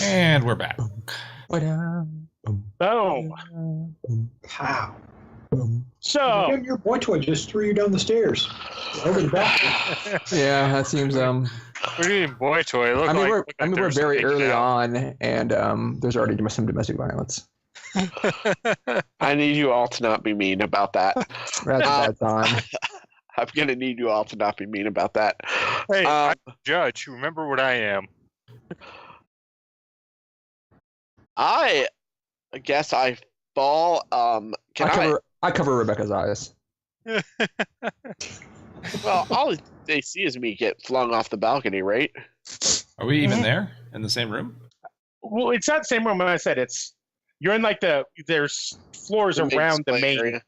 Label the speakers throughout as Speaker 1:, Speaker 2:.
Speaker 1: And we're back.
Speaker 2: Oh,
Speaker 3: Pow.
Speaker 2: so
Speaker 3: Again, your boy toy just threw you down the stairs. Over the balcony.
Speaker 4: Yeah, that seems
Speaker 5: What do you mean, boy toy?
Speaker 4: I mean, we're very early on, and there's already some domestic violence.
Speaker 6: I need you all to not be mean about that.
Speaker 4: That's a bad time.
Speaker 6: I'm gonna need you all to not be mean about that.
Speaker 5: Hey, I'm a judge. Remember what I am.
Speaker 6: I guess I fall.
Speaker 4: I cover Rebecca's eyes.
Speaker 6: Well, all they see is me get flung off the balcony, right?
Speaker 1: Are we even there in the same room?
Speaker 2: well, it's not the same room. I said you're in like there's floors around the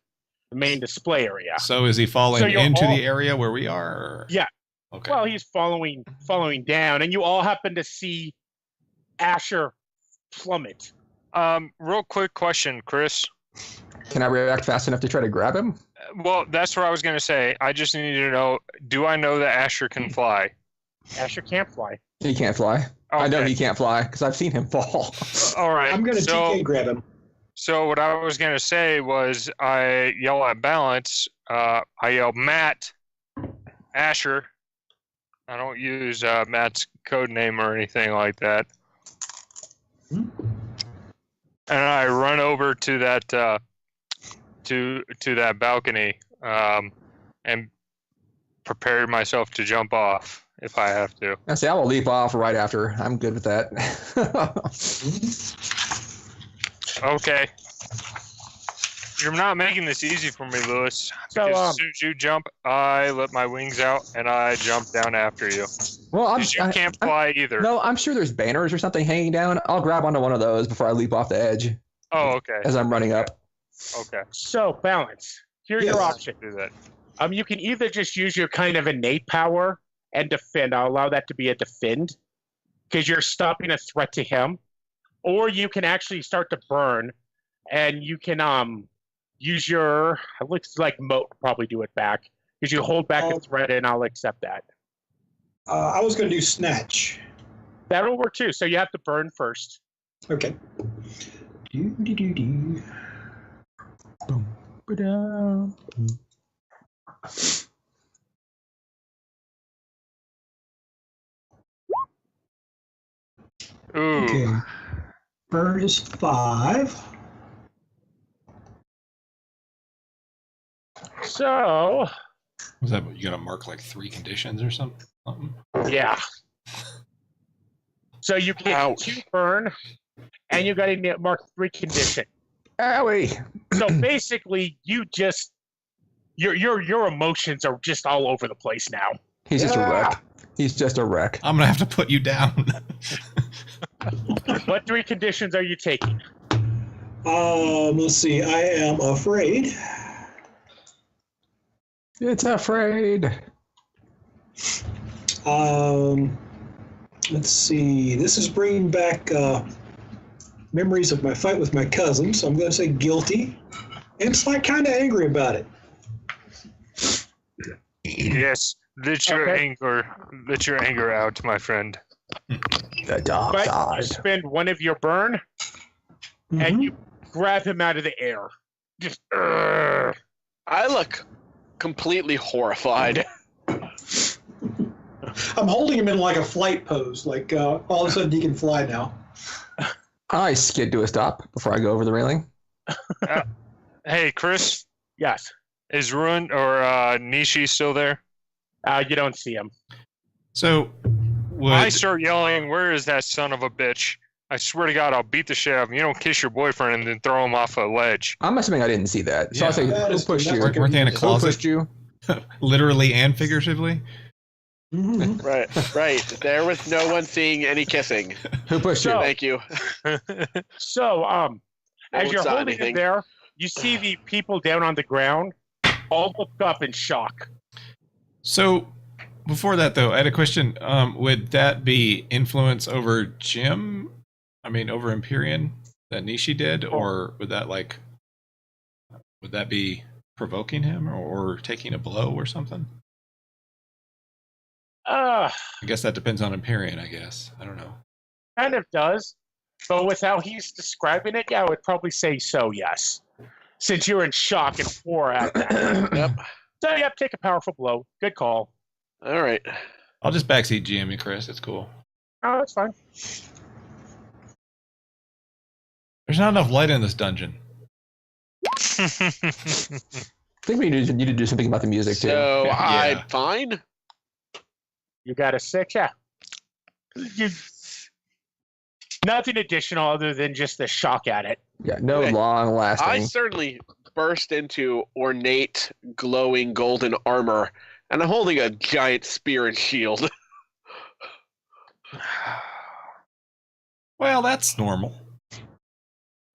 Speaker 2: main display area.
Speaker 1: So is he falling
Speaker 2: So you're
Speaker 1: into
Speaker 2: all-
Speaker 1: the area where we are? Or?
Speaker 2: Yeah.
Speaker 1: Okay.
Speaker 2: Well, he's following down, and you all happen to see Asher plummet.
Speaker 5: Real quick question, Chris.
Speaker 4: Can I react fast enough to try to grab him?
Speaker 5: Well, that's what I was going to say. I just need to know, do I know that Asher can fly?
Speaker 2: Asher can't fly.
Speaker 4: He can't fly. I know he can't fly because I've seen him fall.
Speaker 5: All right.
Speaker 3: I'm going to TK grab him.
Speaker 5: So what I was going to say was I yell at Balance. I yell, Matt, Asher. I don't use Matt's code name or anything like that. And I run over to that to that balcony and prepare myself to jump off if I have to.
Speaker 4: I say I will leap off right after. I'm good with that.
Speaker 5: Okay. You're not making this easy for me, Lewis.
Speaker 2: So,
Speaker 5: Because as soon as you jump, I let my wings out and I jump down after you.
Speaker 4: Well,
Speaker 5: You can't fly either.
Speaker 4: No, I'm sure there's banners or something hanging down. I'll grab onto one of those before I leap off the edge.
Speaker 5: Oh, okay.
Speaker 4: As I'm running up.
Speaker 5: Okay.
Speaker 2: So, Balance. Here's your option.
Speaker 5: Do that.
Speaker 2: You can either just use your kind of innate power and defend. I'll allow that to be a defend because you're stopping a threat to him. Or you can actually start to burn, and you can use your. It looks like Moat will probably do it back because you hold back a threat, and I'll accept that.
Speaker 3: I was going to do snatch.
Speaker 2: That'll work too. So you have to burn first.
Speaker 3: Okay. Do.
Speaker 4: Boom. Ba-da.
Speaker 5: Ooh.
Speaker 3: Okay. Burn is 5.
Speaker 2: So
Speaker 1: Was that you got to mark like 3 conditions or something?
Speaker 2: yeah. So you get 2 burn, and you got to mark 3 condition.
Speaker 4: Owie.
Speaker 2: So basically, you just your emotions are just all over the place now.
Speaker 4: He's just a wreck. He's just a wreck.
Speaker 1: I'm gonna have to put you down.
Speaker 2: What 3 conditions are you taking?
Speaker 3: Let's see. I am afraid.
Speaker 4: It's afraid.
Speaker 3: Let's see. This is bringing back memories of my fight with my cousin, so I'm going to say guilty. And it's like kind of angry about it.
Speaker 5: Yes. Let your anger out, my friend.
Speaker 4: The dark
Speaker 2: But you
Speaker 4: side.
Speaker 2: spend 1 of your burn, and you grab him out of the air. Just.
Speaker 6: I look completely horrified.
Speaker 3: I'm holding him in like a flight pose, like all of a sudden he can fly now.
Speaker 4: I skid to a stop before I go over the railing.
Speaker 5: Hey, Chris,
Speaker 2: Yes.
Speaker 5: is Ruin or Nishi still there?
Speaker 2: You don't see him.
Speaker 1: So
Speaker 5: I start yelling, "Where is that son of a bitch? I swear to God, I'll beat the shit out of him. You don't kiss your boyfriend and then throw him off a ledge."
Speaker 4: I'm assuming I didn't see that. So I'll say,
Speaker 3: That
Speaker 4: who
Speaker 3: is-
Speaker 4: pushed
Speaker 3: that's
Speaker 4: you?
Speaker 3: what
Speaker 1: weren't they in a
Speaker 4: Who
Speaker 1: closet?
Speaker 4: pushed you?
Speaker 1: Literally and figuratively?
Speaker 6: Right. There was no one seeing any kissing.
Speaker 4: Who pushed you?
Speaker 2: So-
Speaker 6: Thank you.
Speaker 2: So, as
Speaker 6: one
Speaker 2: you're
Speaker 6: saw
Speaker 2: holding
Speaker 6: anything.
Speaker 2: it there, you see the people down on the ground all look up in shock.
Speaker 1: So before that though, I had a question. Would that be influence over Jim? I mean over Empyrean that Nishi did, or would that be provoking him or taking a blow or something?
Speaker 2: Uh,
Speaker 1: I guess that depends on Empyrean, I guess. I don't know.
Speaker 2: kind of does, but with how he's describing it, yeah, I would probably say so, yes. Since you're in shock and horror at that.
Speaker 6: Yep.
Speaker 2: So, yep, take a powerful blow. Good call.
Speaker 6: All right.
Speaker 1: I'll just backseat GM you, Chris. It's cool.
Speaker 2: Oh, that's fine.
Speaker 1: There's not enough light in this dungeon.
Speaker 4: I think we need to do something about the music too.
Speaker 6: So
Speaker 1: Yeah.
Speaker 6: I'm fine.
Speaker 2: You got a 6, yeah. Nothing additional other than just the shock at it.
Speaker 4: Yeah, no
Speaker 6: Okay.
Speaker 4: long
Speaker 6: I
Speaker 4: lasting.
Speaker 6: certainly burst into ornate, glowing golden armor, and I'm holding a giant spear and shield.
Speaker 1: Well, that's normal.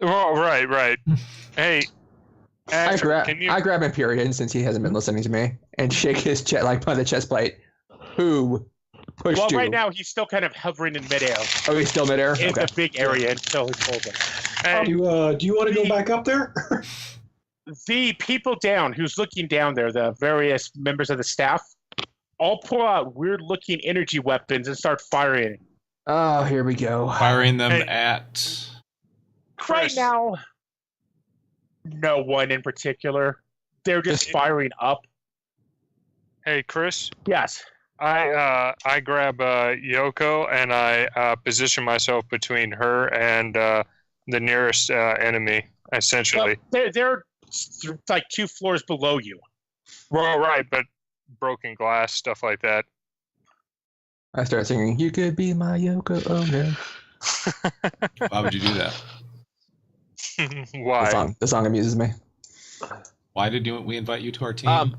Speaker 5: Well, right. Hey,
Speaker 4: I
Speaker 5: Asher, can you?
Speaker 4: grab Empyrean since he hasn't been listening to me and shake his chest like by the chest plate. Who pushed
Speaker 2: Well,
Speaker 4: you?
Speaker 2: right now, he's still kind of hovering in midair.
Speaker 4: Oh, he's still midair?
Speaker 2: In
Speaker 4: Okay.
Speaker 2: the big area until he's pulled it.
Speaker 5: Hey,
Speaker 3: Do you want to go back up there?
Speaker 2: The people down who's looking down there, the various members of the staff, all pull out weird-looking energy weapons and start firing.
Speaker 4: Oh, here we go.
Speaker 1: Firing them
Speaker 5: Hey.
Speaker 1: at.
Speaker 2: Right
Speaker 5: Chris.
Speaker 2: now, no one in particular. They're just firing up.
Speaker 5: Hey, Chris.
Speaker 2: Yes.
Speaker 5: I grab Yoko and I position myself between her and the nearest enemy, essentially.
Speaker 2: Well, they're like 2 floors below you.
Speaker 5: Well, right, but broken glass, stuff like that.
Speaker 4: I start singing, "You could be my Yoko Ono."
Speaker 1: Why would you do that?
Speaker 5: Why?
Speaker 4: The song amuses me.
Speaker 1: Why did we invite you to our team?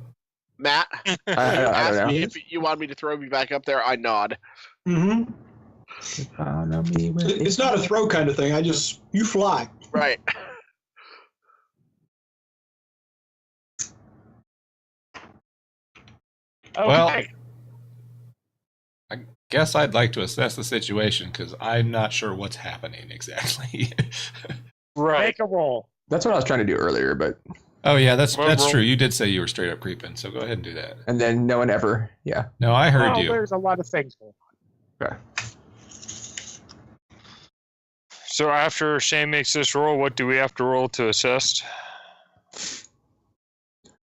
Speaker 6: Matt
Speaker 4: I
Speaker 6: asked
Speaker 4: don't know.
Speaker 6: me if you want me to throw me back up there. I nod.
Speaker 3: Mm-hmm. It's not a throw kind of thing. You fly.
Speaker 6: Right.
Speaker 2: Okay.
Speaker 1: Well, I guess I'd like to assess the situation because I'm not sure what's happening exactly.
Speaker 2: Make a roll.
Speaker 4: That's what I was trying to do earlier, but
Speaker 1: Oh yeah, that's
Speaker 5: Well, roll.
Speaker 1: true. You did say you were straight up creeping, so go ahead and do that.
Speaker 4: and then no one ever. Yeah.
Speaker 1: No, I heard
Speaker 2: Well,
Speaker 1: you.
Speaker 2: there's a lot of things going on.
Speaker 4: Okay.
Speaker 5: So after Shane makes this roll, what do we have to roll to assess?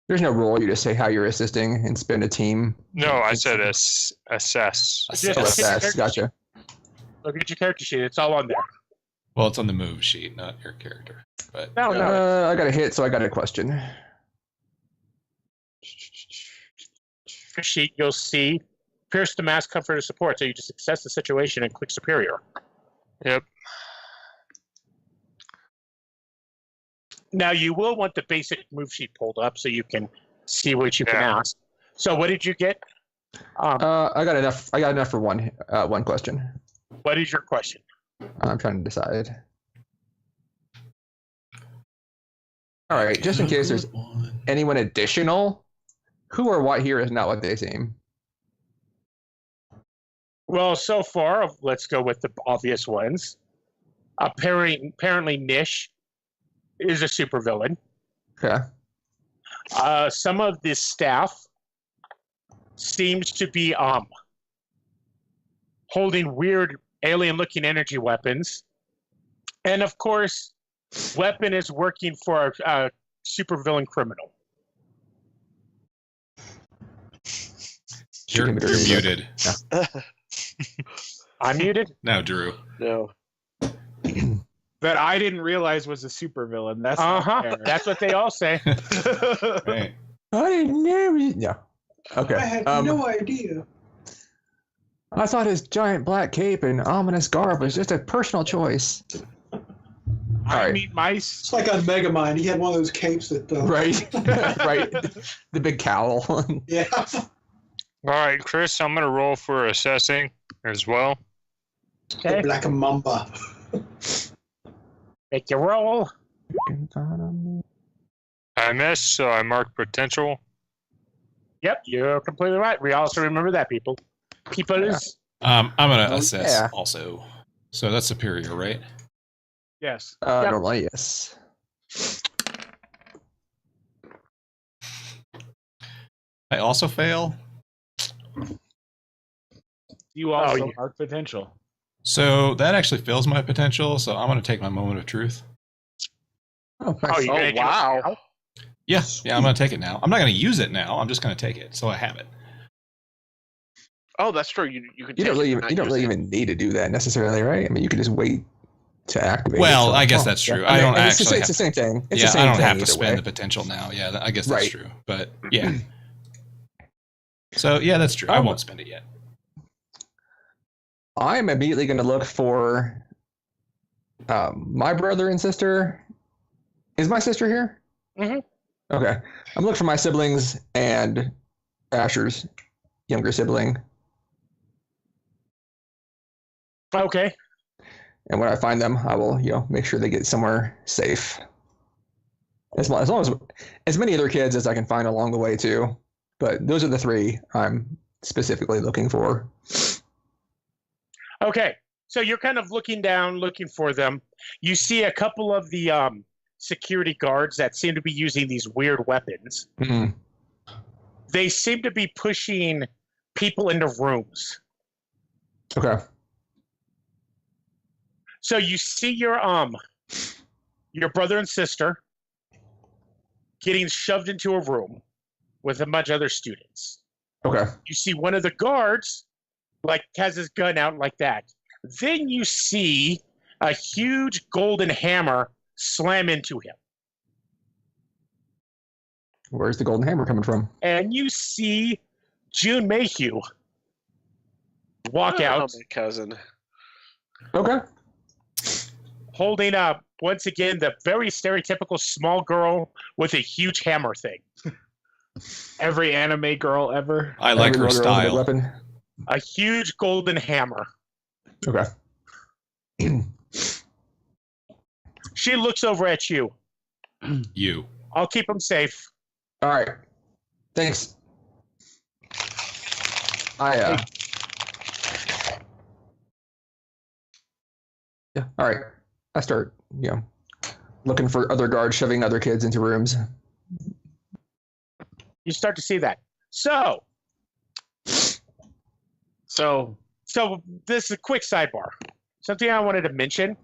Speaker 4: There's no rule. You just say how you're assisting and spin a team.
Speaker 5: No, I said assess.
Speaker 2: Just
Speaker 4: Oh,
Speaker 2: look at your
Speaker 4: assess.
Speaker 2: character
Speaker 4: Gotcha.
Speaker 2: sheet. Look at your character sheet. It's all on there.
Speaker 1: Well, it's on the move sheet, not your character. But
Speaker 2: No, no.
Speaker 4: I got a hit, so I got a question.
Speaker 2: Sheet, you'll see pierce the mask, comfort, or support. So you just assess the situation and click superior.
Speaker 5: Yep.
Speaker 2: Now you will want the basic move sheet pulled up so you can see what you can
Speaker 5: Yeah.
Speaker 2: ask. So what did you get?
Speaker 4: I got enough. I got enough for one question.
Speaker 2: What is your question?
Speaker 4: I'm trying to decide. All right, just in case there's anyone additional, who or what here is not what they seem.
Speaker 2: Well, so far, let's go with the obvious ones. Apparently Nish is a supervillain.
Speaker 4: Okay.
Speaker 2: Some of the staff seems to be holding weird alien-looking energy weapons, and of course, weapon is working for a supervillain criminal.
Speaker 1: you're muted.
Speaker 2: I'm muted.
Speaker 1: No, Drew.
Speaker 6: No.
Speaker 7: That I didn't realize was a supervillain. That's not fair.
Speaker 2: That's what they all say.
Speaker 1: Right.
Speaker 4: I didn't know. Yeah. Okay.
Speaker 3: I had no idea.
Speaker 4: I thought his giant black cape and ominous garb was just a personal choice.
Speaker 7: I
Speaker 4: Alright.
Speaker 7: mean, my
Speaker 3: It's like on Megamind. He had one of those capes that.
Speaker 4: Right. Right. The big cowl.
Speaker 3: Yeah.
Speaker 5: All right, Chris, I'm going to roll for assessing as well.
Speaker 3: The
Speaker 2: Okay,
Speaker 3: Black Mamba.
Speaker 2: make your roll.
Speaker 5: I missed, so I mark potential.
Speaker 2: Yep, you're completely right. We also remember that, people. Peoples.
Speaker 1: I'm gonna
Speaker 4: Oh,
Speaker 1: assess
Speaker 4: yeah.
Speaker 1: also. So that's superior, right?
Speaker 7: yes.
Speaker 2: Yep.
Speaker 4: Normally, yes.
Speaker 1: I also fail.
Speaker 7: You also
Speaker 2: you-
Speaker 7: mark potential.
Speaker 1: So that actually fills my potential. So I'm going to take my moment of truth.
Speaker 4: Oh, nice.
Speaker 2: Oh, you're gonna do it
Speaker 6: wow.
Speaker 2: now?
Speaker 1: Yeah, I'm going to take it now. I'm not going to use it now. I'm just going to take it, so I have it.
Speaker 6: Oh, that's true. You can.
Speaker 4: You don't really,
Speaker 6: take it,
Speaker 4: you don't
Speaker 6: not
Speaker 4: really
Speaker 6: use it.
Speaker 4: even need to do that necessarily, right? I mean, you could just wait to activate.
Speaker 1: Well,
Speaker 4: it.
Speaker 1: I guess that's true. I
Speaker 4: mean,
Speaker 1: don't
Speaker 4: it's
Speaker 1: actually.
Speaker 4: It's the same thing. It's
Speaker 1: Yeah,
Speaker 4: the same
Speaker 1: I don't
Speaker 4: thing
Speaker 1: have to
Speaker 4: either
Speaker 1: spend
Speaker 4: way.
Speaker 1: the potential now. Yeah, I guess that's
Speaker 4: Right.
Speaker 1: true. But yeah. So yeah, that's true. I won't spend it yet.
Speaker 4: I'm immediately going to look for my brother and sister. Is my sister here?
Speaker 2: Mhm.
Speaker 4: Okay. I'm looking for my siblings and Asher's younger sibling.
Speaker 2: Okay.
Speaker 4: And when I find them, I will, make sure they get somewhere safe. As long as many other kids as I can find along the way too. But those are the three I'm specifically looking for.
Speaker 2: Okay. So you're kind of looking down, looking for them. You see a couple of the security guards that seem to be using these weird weapons.
Speaker 4: Mhm.
Speaker 2: They seem to be pushing people into rooms.
Speaker 4: Okay.
Speaker 2: So you see your brother and sister getting shoved into a room with a bunch of other students.
Speaker 4: Okay.
Speaker 2: You see one of the guards has his gun out like that. Then you see a huge golden hammer slam into him.
Speaker 4: Where's the golden hammer coming from?
Speaker 2: And you see June Mayhew walk out,
Speaker 6: my cousin.
Speaker 4: Okay.
Speaker 2: holding up, once again, the very stereotypical small girl with a huge hammer thing.
Speaker 7: Every anime girl ever.
Speaker 1: I like her
Speaker 4: Every girl with a big
Speaker 1: style.
Speaker 4: weapon.
Speaker 2: A huge golden hammer.
Speaker 4: Okay.
Speaker 2: She looks over at you.
Speaker 1: You.
Speaker 2: I'll keep him safe.
Speaker 4: All right. Thanks. Yeah. All right. I start, looking for other guards shoving other kids into rooms.
Speaker 2: You start to see that. So this is a quick sidebar. Something I wanted to mention.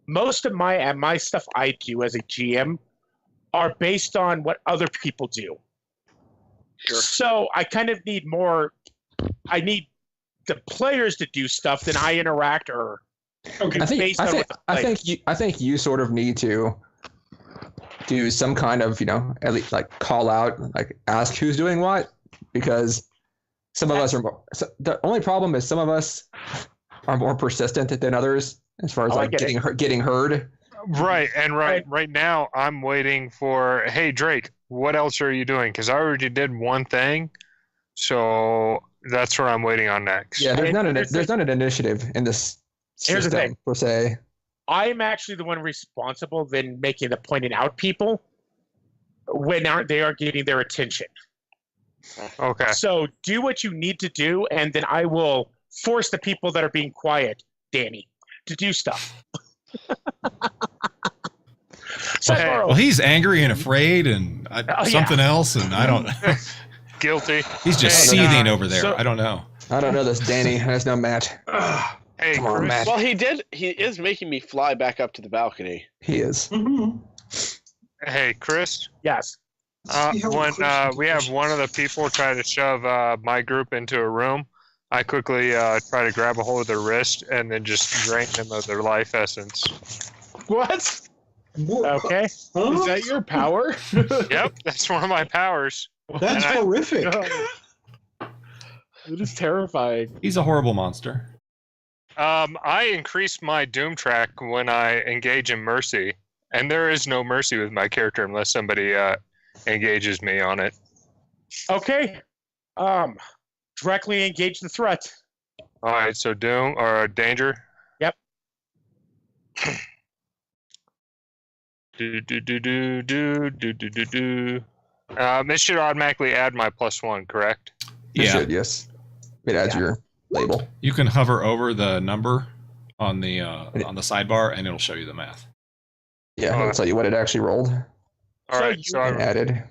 Speaker 2: Most of my stuff I do as a GM are based on what other people do.
Speaker 6: Sure.
Speaker 2: So I kind of need more. I need the players to do stuff than I interact or.
Speaker 3: Okay.
Speaker 4: I think you sort of need to do some kind of, at least like call out, like ask who's doing what, because some of us are more, the only problem is some of us are more persistent than others as far as getting heard.
Speaker 5: Right, and right now I'm waiting for, hey Drake, what else are you doing? Because I already did one thing, so that's what I'm waiting on next.
Speaker 4: Yeah, there's not an initiative in this
Speaker 2: Here's the
Speaker 4: system
Speaker 2: thing.
Speaker 4: per se.
Speaker 2: I'm actually the one responsible then making the pointing out people when they are getting their attention.
Speaker 5: Okay.
Speaker 2: So do what you need to do, and then I will force the people that are being quiet, Danny, to do stuff.
Speaker 1: Well, he's angry and afraid and something else, and I don't.
Speaker 5: Guilty.
Speaker 1: He's just seething over there. I don't know.
Speaker 4: I don't know this, Danny. I just know Matt.
Speaker 5: Hey,
Speaker 4: Come on,
Speaker 5: Chris.
Speaker 4: Matt.
Speaker 6: Well, he is making me fly back up to the balcony.
Speaker 4: He is.
Speaker 3: Mm-hmm.
Speaker 5: Hey, Chris.
Speaker 2: Yes.
Speaker 5: When we have one of the people try to shove my group into a room, I quickly try to grab a hold of their wrist and then just drain them of their life essence.
Speaker 7: What?
Speaker 2: Okay.
Speaker 3: Huh?
Speaker 7: Is that your power?
Speaker 5: Yep, that's one of my powers.
Speaker 3: That's
Speaker 5: And
Speaker 3: horrific.
Speaker 7: It is terrifying.
Speaker 1: He's a horrible monster.
Speaker 5: I increase my doom track when I engage in mercy, and there is no mercy with my character unless somebody engages me on it.
Speaker 2: Okay. Directly engage the threat.
Speaker 5: All right, so doom or danger.
Speaker 2: Yep.
Speaker 5: It should automatically add my +1, correct?
Speaker 4: It
Speaker 1: Yeah.
Speaker 4: should, yes. It adds your label.
Speaker 1: You can hover over the number on the sidebar, and it'll show you the math.
Speaker 4: Yeah, it'll tell you what it actually rolled
Speaker 5: All right, so
Speaker 4: and added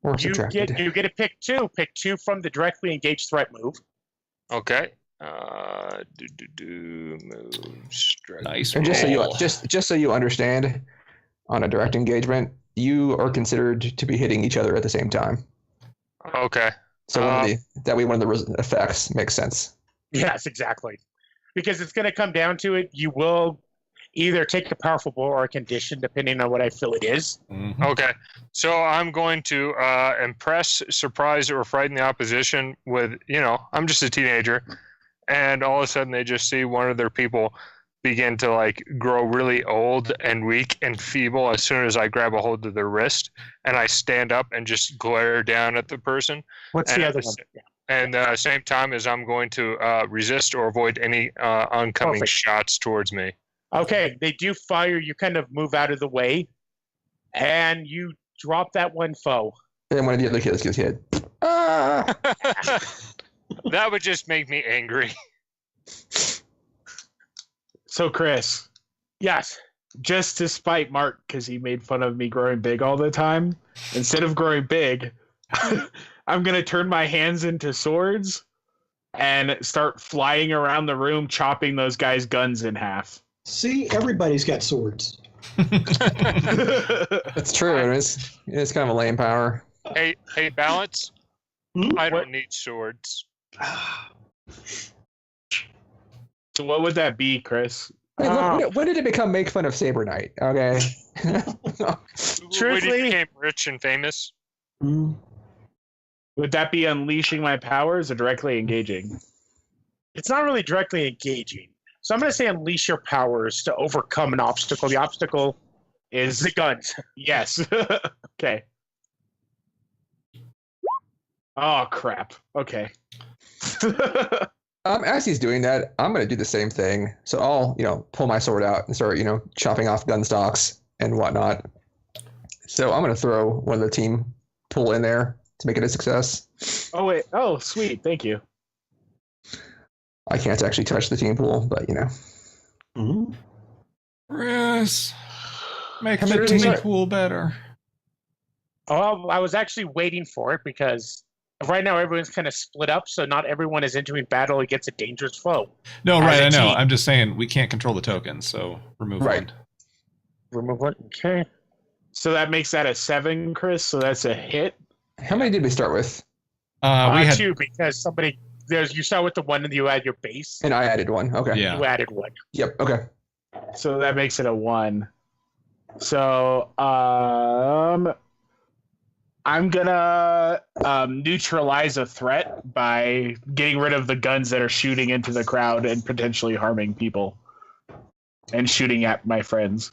Speaker 4: or subtracted.
Speaker 2: You get to pick two. Pick two from the directly engaged threat move.
Speaker 5: okay. Move, strike.
Speaker 1: Nice.
Speaker 4: And
Speaker 1: roll.
Speaker 4: just so you understand, on a direct engagement, you are considered to be hitting each other at the same time.
Speaker 5: Okay.
Speaker 4: So one of the effects makes sense.
Speaker 2: Yes, exactly. Because it's going to come down to it. You will either take a powerful blow or a condition, depending on what I feel it is.
Speaker 1: Mhm.
Speaker 5: Okay. So I'm going to impress, surprise, or frighten the opposition with, I'm just a teenager. And all of a sudden they just see one of their people begin to like grow really old and weak and feeble as soon as I grab a hold of their wrist, and I stand up and just glare down at the person.
Speaker 2: What's
Speaker 5: And
Speaker 2: the
Speaker 5: at
Speaker 2: other
Speaker 5: the
Speaker 2: one?
Speaker 5: And at the same time as I'm going to resist or avoid any oncoming
Speaker 2: Perfect.
Speaker 5: shots towards me.
Speaker 2: Okay, they do fire. You kind of move out of the way, and you drop that one foe.
Speaker 4: And one of the other kids gets hit. Ah!
Speaker 5: That would just make me angry.
Speaker 7: So, Chris,
Speaker 2: Yes.
Speaker 7: just to spite Mark because he made fun of me growing big all the time, instead of growing big, I'm going to turn my hands into swords and start flying around the room, chopping those guys' guns in half.
Speaker 3: See, everybody's got swords.
Speaker 4: That's true. It's kind of a lame power.
Speaker 5: Hey, Balance.
Speaker 3: Hmm?
Speaker 5: I don't need swords.
Speaker 7: So what would that be, Chris?
Speaker 4: Hey, when did it become make fun of Saber Knight? Okay.
Speaker 5: When
Speaker 2: Truthfully-
Speaker 5: he became rich and famous.
Speaker 3: Mm.
Speaker 7: Would that be unleashing my powers or directly engaging?
Speaker 2: It's not really directly engaging. So I'm going to say unleash your powers to overcome an obstacle. The obstacle is the guns.
Speaker 7: Yes. Okay. Oh, crap. Okay.
Speaker 4: As he's doing that, I'm going to do the same thing. So I'll, pull my sword out and start, chopping off gun stocks and whatnot. So I'm going to throw one of the team pull in there to make it a success.
Speaker 7: Oh, wait. Oh, sweet. Thank you.
Speaker 4: I can't actually touch the team pool, but
Speaker 3: Mhm.
Speaker 1: Chris, make
Speaker 4: How
Speaker 1: the
Speaker 4: many
Speaker 1: team
Speaker 4: teams are-
Speaker 1: pool better.
Speaker 2: Oh, I was actually waiting for it because right now everyone's kind of split up, so not everyone is entering battle against a dangerous foe.
Speaker 1: No,
Speaker 2: As
Speaker 1: right,
Speaker 2: a
Speaker 1: I know.
Speaker 2: team.
Speaker 1: I'm just saying we can't control the tokens, so remove
Speaker 4: Right.
Speaker 1: one.
Speaker 2: Remove one. Okay.
Speaker 7: So that makes that a 7, Chris. So that's a hit.
Speaker 4: how many did we start with?
Speaker 1: We had
Speaker 2: 2 because you start with the one and you add your base.
Speaker 4: And I added one. Okay.
Speaker 1: yeah.
Speaker 2: You added one.
Speaker 4: Yep. Okay.
Speaker 7: So that makes it a 1. So I'm gonna neutralize a threat by getting rid of the guns that are shooting into the crowd and potentially harming people, and shooting at my friends.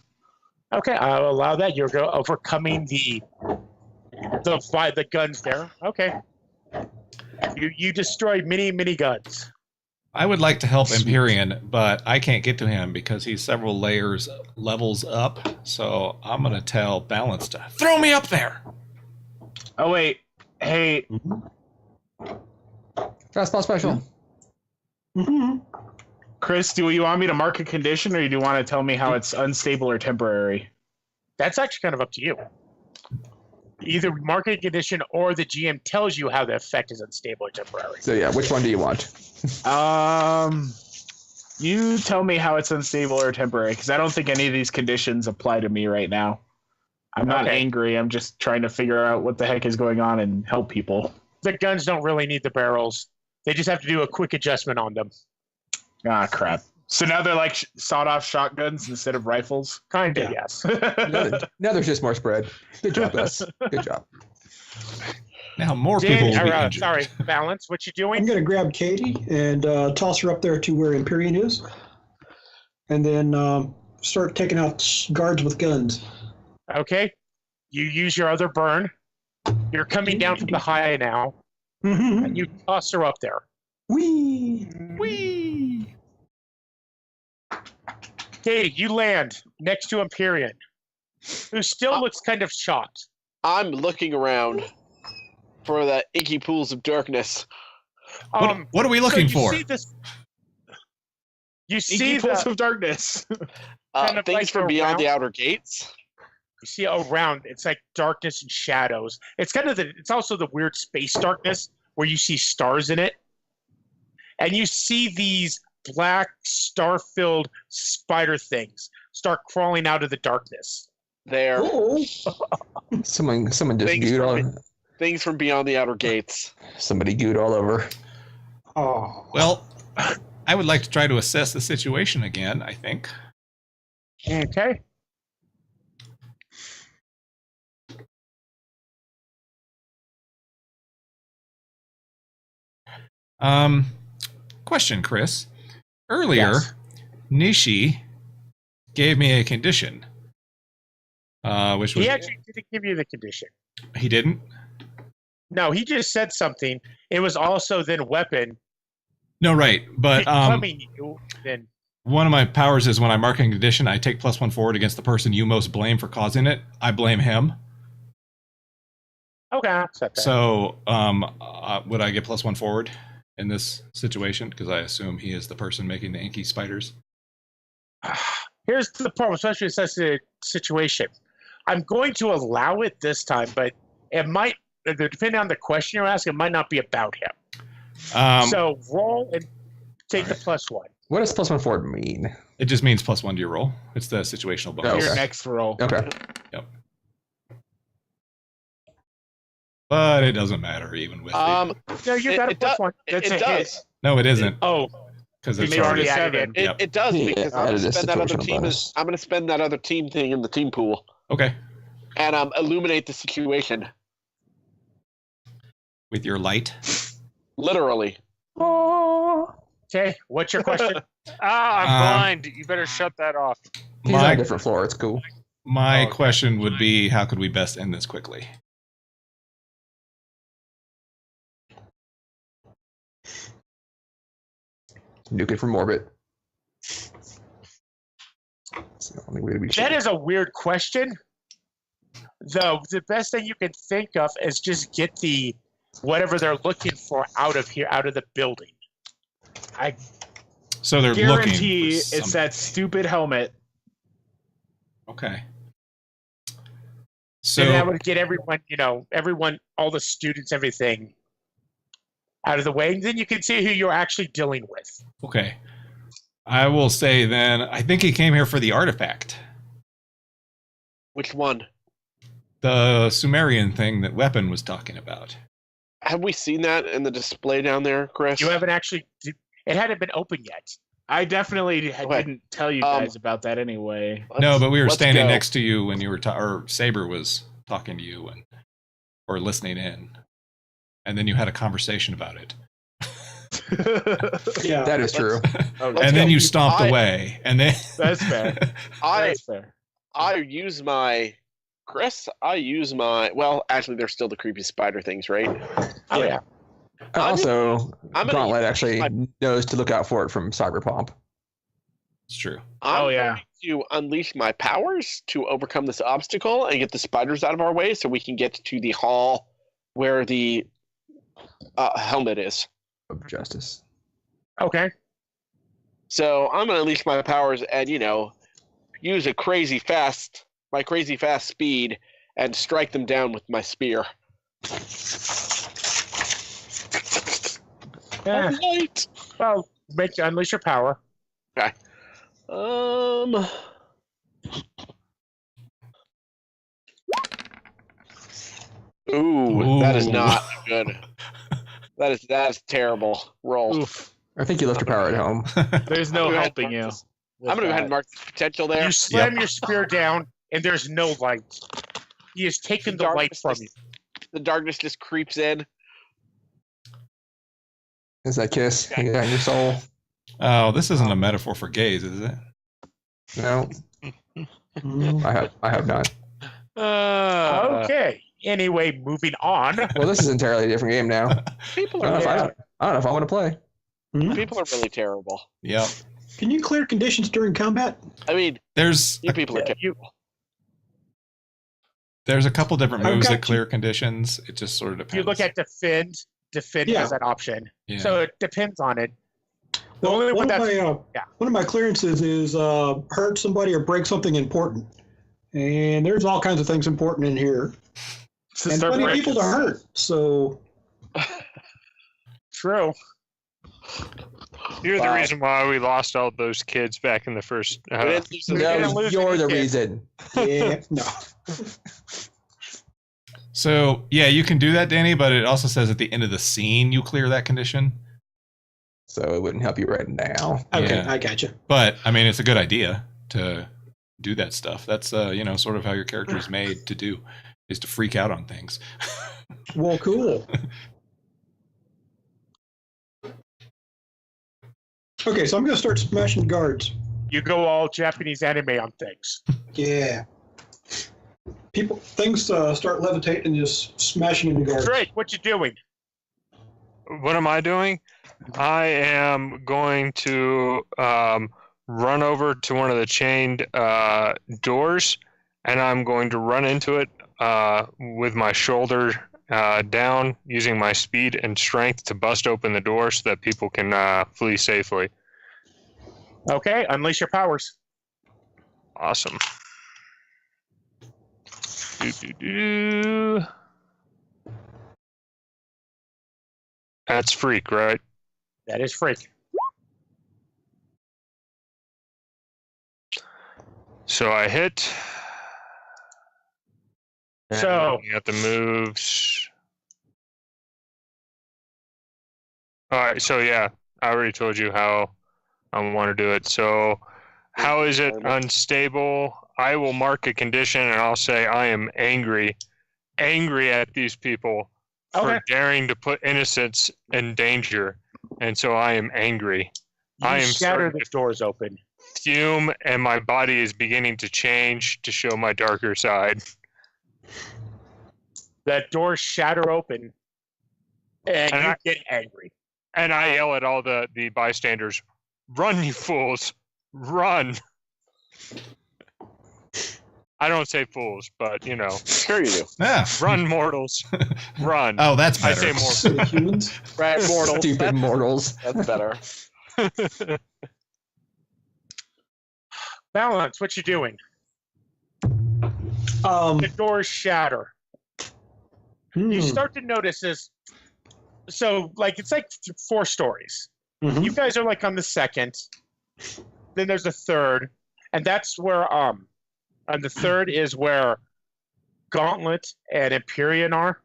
Speaker 2: Okay, I'll allow that. You're overcoming the guns there. Okay. You destroy many guns.
Speaker 1: I would like to help Empyrean, but I can't get to him because he's several levels up. So I'm gonna tell Balance to throw me up there.
Speaker 7: Oh wait, hey,
Speaker 4: Fastball special.
Speaker 3: Mhm.
Speaker 7: Chris, do you want me to mark a condition, or do you want to tell me how it's unstable or temporary?
Speaker 2: That's actually kind of up to you. Either market condition or the GM tells you how the effect is unstable or temporary.
Speaker 4: So yeah, which one do you want?
Speaker 7: You tell me how it's unstable or temporary, because I don't think any of these conditions apply to me right now. I'm not
Speaker 2: Okay.
Speaker 7: angry. I'm just trying to figure out what the heck is going on and help people.
Speaker 2: The guns don't really need the barrels. They just have to do a quick adjustment on them.
Speaker 7: Ah, crap. So now they're like sawed-off shotguns instead of rifles?
Speaker 2: Kind of,
Speaker 3: Yeah.
Speaker 2: yes.
Speaker 4: Now there's just more spread. Good job, Gus. Good job.
Speaker 1: Now more people will be injured.
Speaker 2: Sorry, Balance. What you
Speaker 3: I'm
Speaker 2: doing?
Speaker 3: going to grab Katie and toss her up there to where Empyrean is. And then start taking out guards with guns.
Speaker 2: Okay. You use your other burn. You're coming down from the high now,
Speaker 3: Mhm.
Speaker 2: and you toss her up there.
Speaker 3: Whee!
Speaker 1: Whee!
Speaker 2: Katie, you land next to Empyrean, who still looks kind of shocked.
Speaker 6: I'm looking around for the inky pools of darkness.
Speaker 1: What are we looking for?
Speaker 2: See this, you see
Speaker 7: Inky pulse
Speaker 2: the,
Speaker 7: of darkness.
Speaker 2: Kind of
Speaker 6: Things
Speaker 2: like
Speaker 6: from beyond the
Speaker 2: around-
Speaker 6: outer gates.
Speaker 2: you see around. It's like darkness and shadows. It's kind of it's also the weird space darkness where you see stars in it, and you see these black, star-filled spider things start crawling out of the darkness.
Speaker 6: There.
Speaker 3: Oh,
Speaker 4: Someone just
Speaker 6: Things
Speaker 4: gooed
Speaker 6: from,
Speaker 4: all.
Speaker 6: things from beyond the outer gates.
Speaker 4: Somebody gooed all over.
Speaker 3: oh.
Speaker 1: Well, I would like to try to assess the situation again, I think.
Speaker 2: Okay.
Speaker 1: Question, Chris. Earlier,
Speaker 2: Yes.
Speaker 1: Nishi gave me a condition. Which was
Speaker 2: He actually didn't give you the condition.
Speaker 1: he didn't?
Speaker 2: No, he just said something. It was also then weapon
Speaker 1: No, right. But
Speaker 2: becoming you. Then
Speaker 1: one of my powers is when I mark a condition, I take +1 forward against the person you most blame for causing it. I blame him.
Speaker 2: okay, I'll accept that.
Speaker 1: So, would I get +1 forward in this situation? Because I assume he is the person making the inky spiders.
Speaker 2: Here's the problem, especially in such a situation. I'm going to allow it this time, but it might, depending on the question you're asking, it might not be about him. So roll and take the +1.
Speaker 4: What does +1 forward mean?
Speaker 1: It just means +1 to your roll. It's the situational bonus.
Speaker 7: Your
Speaker 4: Okay.
Speaker 7: next roll.
Speaker 4: Okay.
Speaker 1: But it doesn't matter even with the...
Speaker 2: No, you got a +1. That's
Speaker 6: it
Speaker 2: a
Speaker 6: does.
Speaker 2: hit.
Speaker 1: No, it isn't.
Speaker 2: Oh,
Speaker 1: Because
Speaker 2: you
Speaker 1: it's
Speaker 2: made already
Speaker 1: already...
Speaker 2: added
Speaker 7: seven.
Speaker 2: in.
Speaker 6: It does
Speaker 4: Yeah,
Speaker 6: because I'm
Speaker 4: added
Speaker 6: gonna
Speaker 4: a
Speaker 6: spend that other
Speaker 4: situational
Speaker 6: team.
Speaker 4: bonus.
Speaker 6: I'm gonna spend that other team thing in the team pool
Speaker 1: Okay.
Speaker 6: and illuminate the situation.
Speaker 1: With your light.
Speaker 6: Literally.
Speaker 2: Okay, what's your question?
Speaker 5: I'm blind. You better shut that off.
Speaker 4: He's on a
Speaker 1: My,
Speaker 4: different floor. It's cool.
Speaker 1: my
Speaker 5: Okay.
Speaker 1: question would be, how could we best end this quickly?
Speaker 4: Nuke it from orbit. It's the only way to be
Speaker 2: That
Speaker 4: sure.
Speaker 2: is a weird question. Though the best thing you can think of is just get the whatever they're looking for out of here, out of the building. I
Speaker 1: So they're
Speaker 7: Guarantee
Speaker 1: looking for
Speaker 7: it's
Speaker 1: something.
Speaker 7: that stupid helmet.
Speaker 1: Okay.
Speaker 2: and that
Speaker 1: So
Speaker 2: would get everyone, all the students, everything out of the way. And then you can see who you're actually dealing with.
Speaker 1: okay. I will say then, I think he came here for the artifact.
Speaker 6: Which one?
Speaker 1: The Sumerian thing that Weapon was talking about.
Speaker 6: Have we seen that in the display down there, Chris?
Speaker 2: You haven't actually. It hadn't been open yet.
Speaker 7: I definitely
Speaker 6: Okay.
Speaker 7: didn't tell you guys about that anyway.
Speaker 1: No, but we were
Speaker 6: let's
Speaker 1: standing
Speaker 6: go.
Speaker 1: next to you when you were, or Saber was talking to you or listening in. And then you had a conversation about it.
Speaker 3: Yeah.
Speaker 4: That is true.
Speaker 7: Okay.
Speaker 1: And then
Speaker 6: go.
Speaker 1: you stomped
Speaker 6: I-
Speaker 1: away. And then
Speaker 7: That's fair.
Speaker 6: I
Speaker 7: That's fair.
Speaker 6: use my well, actually they're still the creepy spider things, right?
Speaker 2: Oh yeah.
Speaker 4: Also,
Speaker 6: I'm gonna
Speaker 4: Gauntlet
Speaker 6: use
Speaker 4: actually
Speaker 6: my-
Speaker 4: knows to look out for it from Cyberpomp.
Speaker 1: it's true.
Speaker 6: I'm
Speaker 7: Oh, yeah.
Speaker 6: going to unleash my powers to overcome this obstacle and get the spiders out of our way so we can get to the hall where the helmet is.
Speaker 4: Of justice.
Speaker 2: Okay.
Speaker 6: So I'm gonna unleash my powers and use my crazy fast speed and strike them down with my spear.
Speaker 2: Yeah.
Speaker 6: Alright.
Speaker 2: Well, unleash your power.
Speaker 6: Ooh, that is
Speaker 1: Ooh.
Speaker 6: not good. That's terrible. Roll.
Speaker 7: Oof.
Speaker 4: I think you left your power at home.
Speaker 7: There's no
Speaker 6: I'm gonna
Speaker 7: helping you.
Speaker 6: I'm gonna go ahead and mark the potential there.
Speaker 2: You slam your spear down, and there's no light. He has taken the light from you.
Speaker 6: The darkness just creeps in.
Speaker 4: Is that kiss hanging out in your soul?
Speaker 1: Oh, this isn't a metaphor for gays, is it?
Speaker 4: No, I have not.
Speaker 2: Okay. Anyway, moving on.
Speaker 4: Well, this is entirely a different game now.
Speaker 6: People
Speaker 4: I
Speaker 6: are
Speaker 4: don't know if I want to play.
Speaker 6: people are really terrible.
Speaker 1: Yep.
Speaker 3: Can you clear conditions during combat?
Speaker 6: I mean,
Speaker 1: There's
Speaker 6: you people are
Speaker 2: Yeah,
Speaker 6: terrible.
Speaker 1: there's a couple different
Speaker 3: I've
Speaker 1: moves
Speaker 3: got
Speaker 1: that clear conditions. It just sort of
Speaker 2: If
Speaker 1: depends.
Speaker 2: you look at defend
Speaker 3: Yeah.
Speaker 2: has that option.
Speaker 1: Yeah.
Speaker 2: So it depends on it. The
Speaker 3: Well,
Speaker 2: only one
Speaker 3: one
Speaker 2: that's
Speaker 3: of my clearances is hurt somebody or break something important, and there's all kinds of things important in here,
Speaker 7: So
Speaker 3: and
Speaker 7: start
Speaker 3: plenty of people to
Speaker 7: breaking.
Speaker 3: hurt. So
Speaker 2: true.
Speaker 5: You're the
Speaker 6: Wow.
Speaker 5: reason why we lost all those kids back in the first.
Speaker 6: We didn't lose them.
Speaker 2: didn't
Speaker 4: No,
Speaker 2: lose
Speaker 4: you're
Speaker 2: any
Speaker 4: the
Speaker 2: kids.
Speaker 4: reason.
Speaker 3: Yeah, no.
Speaker 1: So yeah, you can do that, Danny, but it also says at the end of the scene you clear that condition.
Speaker 4: So it wouldn't help you right now.
Speaker 3: Okay,
Speaker 1: Yeah.
Speaker 3: I gotcha.
Speaker 1: But I mean, it's a good idea to do that stuff. That's sort of how your character is made to do, is to freak out on things.
Speaker 3: Well, cool. Okay, so I'm going to start smashing guards.
Speaker 2: You go all Japanese anime on things.
Speaker 3: Yeah. Things start levitating and just smashing into guards.
Speaker 2: Drake, what you doing?
Speaker 5: What am I doing? I am going to run over to one of the chained doors, and I'm going to run into it with my shoulder down, using my speed and strength to bust open the door so that people can flee safely.
Speaker 2: Okay, unleash your powers.
Speaker 5: Awesome. Do. That's freak, right?
Speaker 2: That is freak.
Speaker 5: So I hit. And
Speaker 2: So-
Speaker 5: looking at the moves. All right, so yeah, I already told you how I want to do it. So, how is it unstable? I will mark a condition and I'll say I am angry at these people for
Speaker 2: Okay.
Speaker 5: daring to put innocents in danger, and so I am angry.
Speaker 2: You
Speaker 5: I am
Speaker 2: shatter
Speaker 5: starting
Speaker 2: the
Speaker 5: to
Speaker 2: doors open.
Speaker 5: fume, and my body is beginning to change to show my darker side.
Speaker 2: That doors shatter open, and
Speaker 5: And
Speaker 2: you
Speaker 5: I-
Speaker 2: get angry.
Speaker 5: And I yell at all the bystanders, "Run, you fools! Run!" I don't say fools, but
Speaker 6: Sure you do.
Speaker 1: Yeah.
Speaker 5: run, mortals, run.
Speaker 1: Oh, that's
Speaker 5: I
Speaker 1: better.
Speaker 5: say more.
Speaker 3: The humans.
Speaker 6: Right, mortal.
Speaker 4: Stupid mortals.
Speaker 6: That's better.
Speaker 2: Balance, what you doing? The doors shatter. You start to notice this. So, it's like 4 stories.
Speaker 3: Mhm.
Speaker 2: You guys are on the second. Then there's a third, and that's where and the third is where Gauntlet and Empyrean are.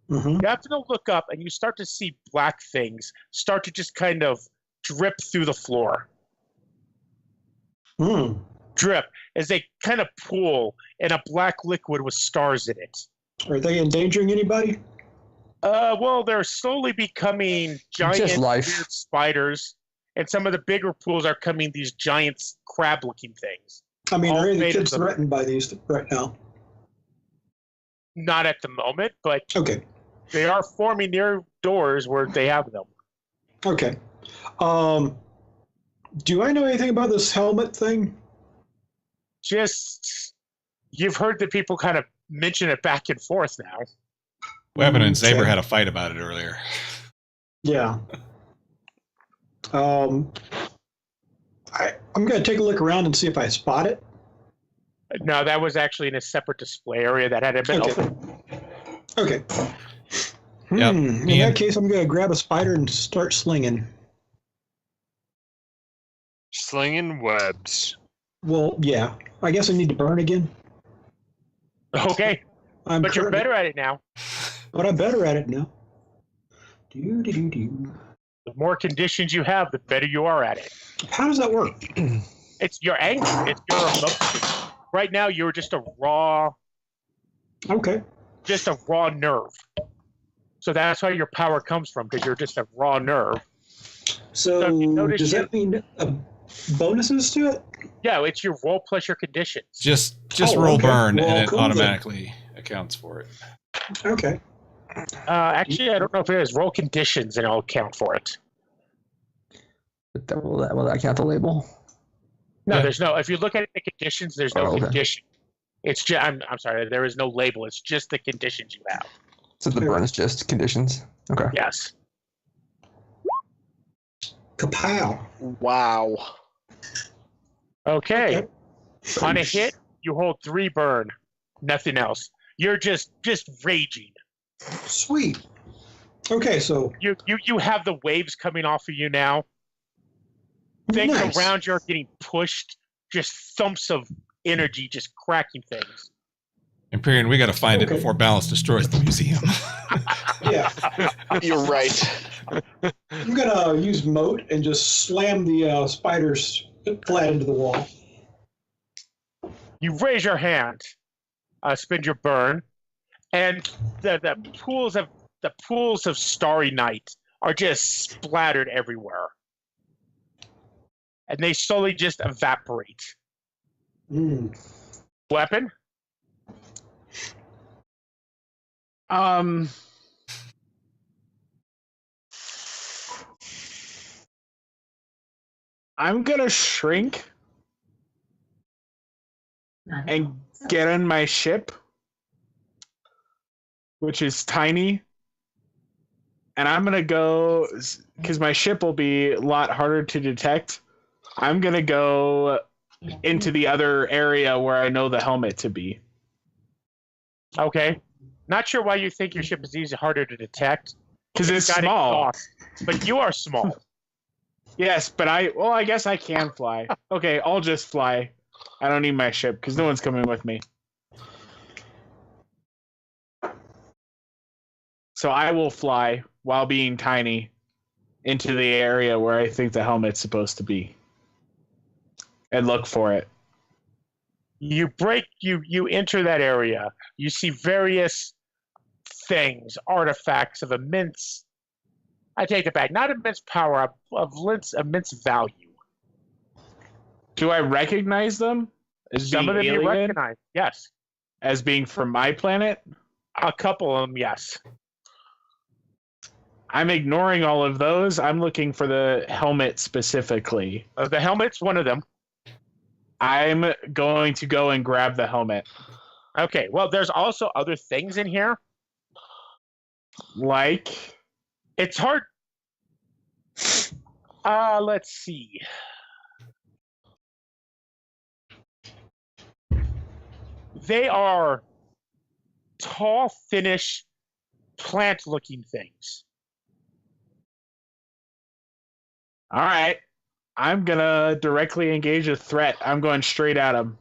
Speaker 3: Mhm.
Speaker 2: You have to look up, and you start to see black things start to just kind of drip through the floor.
Speaker 3: Mm.
Speaker 2: Drip as they kind of pool in a black liquid with stars in it.
Speaker 3: Are they endangering anybody?
Speaker 2: Well, they're slowly becoming giant
Speaker 4: Just life.
Speaker 2: weird spiders, and some of the bigger pools are coming these giant crab-looking things.
Speaker 3: I mean,
Speaker 2: All
Speaker 3: are any of the
Speaker 2: made of
Speaker 3: kids
Speaker 2: them.
Speaker 3: threatened by these right now?
Speaker 2: Not at the moment, but
Speaker 3: Okay.
Speaker 2: they are forming near doors where they have them.
Speaker 3: Okay. Do I know anything about this helmet thing?
Speaker 2: Just, you've heard that people kind of mention it back and forth now.
Speaker 1: Weapon and Saber
Speaker 3: Okay.
Speaker 1: had a fight about it earlier.
Speaker 3: Yeah. I'm going to take a look around and see if I spot it.
Speaker 2: No, that was actually in a separate display area that hadn't been
Speaker 3: Okay.
Speaker 2: open.
Speaker 3: Okay.
Speaker 1: Yep.
Speaker 3: In
Speaker 1: Ian.
Speaker 3: that case, I'm going to grab a spider and start slinging.
Speaker 5: Slinging webs.
Speaker 3: Well, yeah. I guess I need to burn again.
Speaker 2: Okay,
Speaker 3: I'm
Speaker 2: but you're
Speaker 3: currently-
Speaker 2: better at it now.
Speaker 3: But I'm better at it now. Do.
Speaker 2: The more conditions you have, the better you are at it.
Speaker 3: How does that work?
Speaker 2: It's your anger. It's your emotion. Right now, you're just a raw
Speaker 3: Okay.
Speaker 2: nerve. So that's where your power comes from, because you're just a raw nerve.
Speaker 3: So
Speaker 2: if you notice
Speaker 3: does that mean bonuses to it?
Speaker 2: Yeah, it's your roll plus your conditions.
Speaker 1: Just
Speaker 3: Oh,
Speaker 1: roll
Speaker 3: okay.
Speaker 1: burn,
Speaker 3: Well,
Speaker 1: and it
Speaker 3: cool then.
Speaker 1: automatically accounts for it.
Speaker 3: Okay.
Speaker 2: Actually, I don't know if it is roll conditions, and I'll count for it.
Speaker 4: But will that count the label?
Speaker 2: No,
Speaker 1: Yeah.
Speaker 2: there's no. If you look at the conditions, there's no
Speaker 4: Oh, okay.
Speaker 2: condition. It's just. I'm sorry. There is no label. It's just the conditions you have.
Speaker 4: So the burn is just conditions. Okay.
Speaker 2: Yes.
Speaker 3: Kapow.
Speaker 6: Wow.
Speaker 2: Okay. On a hit, you hold 3 burn. Nothing else. You're just raging.
Speaker 3: Sweet. Okay, so
Speaker 2: You have the waves coming off of you now, things
Speaker 3: Nice.
Speaker 2: around you are getting pushed, just thumps of energy just cracking things.
Speaker 1: Empyrean, we got to find it
Speaker 3: Okay.
Speaker 1: before Balance destroys the museum.
Speaker 3: Yeah.
Speaker 6: You're right.
Speaker 3: I'm gonna use moat and just slam the spiders flat into the wall.
Speaker 2: You raise your hand, spend your burn, and the pools of starry night are just splattered everywhere, and they slowly just evaporate.
Speaker 3: Mm.
Speaker 2: Weapon?
Speaker 7: I'm gonna shrink and get on my ship, which is tiny. And I'm gonna go, because my ship will be a lot harder to detect. I'm gonna go into the other area where I know the helmet to be.
Speaker 2: Okay. Not sure why you think your ship is easy harder to detect.
Speaker 7: Because it's
Speaker 2: Got
Speaker 7: small.
Speaker 2: exhaust, but you are small.
Speaker 7: Yes, but I guess I can fly. Okay, I'll just fly. I don't need my ship because no one's coming with me. So I will fly while being tiny into the area where I think the helmet's supposed to be and look for it.
Speaker 2: You enter that area. You see various things, artifacts of immense, I take it back, not immense power, of immense value.
Speaker 7: Do I recognize them as
Speaker 2: Some of them
Speaker 7: being
Speaker 2: you
Speaker 7: alien?
Speaker 2: recognize, yes.
Speaker 7: As being from my planet?
Speaker 2: A couple of them, yes.
Speaker 7: I'm ignoring all of those. I'm looking for the helmet specifically.
Speaker 2: The helmet's one of them.
Speaker 7: I'm going to go and grab the helmet.
Speaker 2: Okay, well, there's also other things in here.
Speaker 7: Like?
Speaker 2: It's hard. Let's see. They are tall, thinnish, plant-looking things.
Speaker 7: All right. I'm going to directly engage a threat. I'm going straight at him.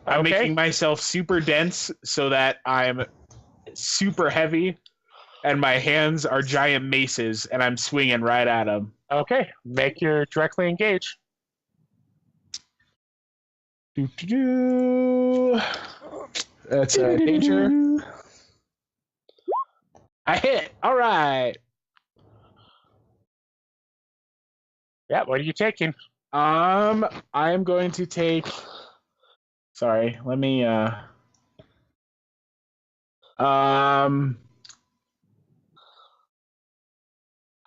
Speaker 7: I'm
Speaker 2: Okay.
Speaker 7: making myself super dense so that I'm super heavy and my hands are giant maces and I'm swinging right at him.
Speaker 2: Okay, make your directly engage.
Speaker 7: That's a danger. I hit. All right.
Speaker 2: Yeah, what are you taking?
Speaker 7: I'm going to take. Sorry, let me.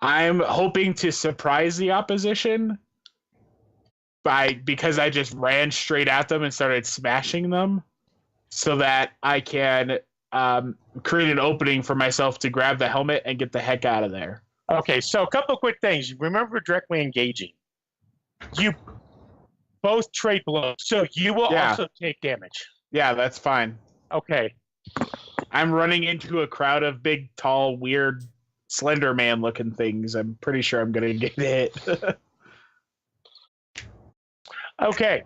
Speaker 7: I'm hoping to surprise the opposition because I just ran straight at them and started smashing them, so that I can create an opening for myself to grab the helmet and get the heck out of there.
Speaker 2: Okay, so a couple quick things. Remember directly engaging. You both trade blows, so you will also take damage.
Speaker 7: Yeah, that's fine.
Speaker 2: Okay.
Speaker 7: I'm running into a crowd of big, tall, weird, Slender Man-looking things. I'm pretty sure I'm going to get hit.
Speaker 2: Okay.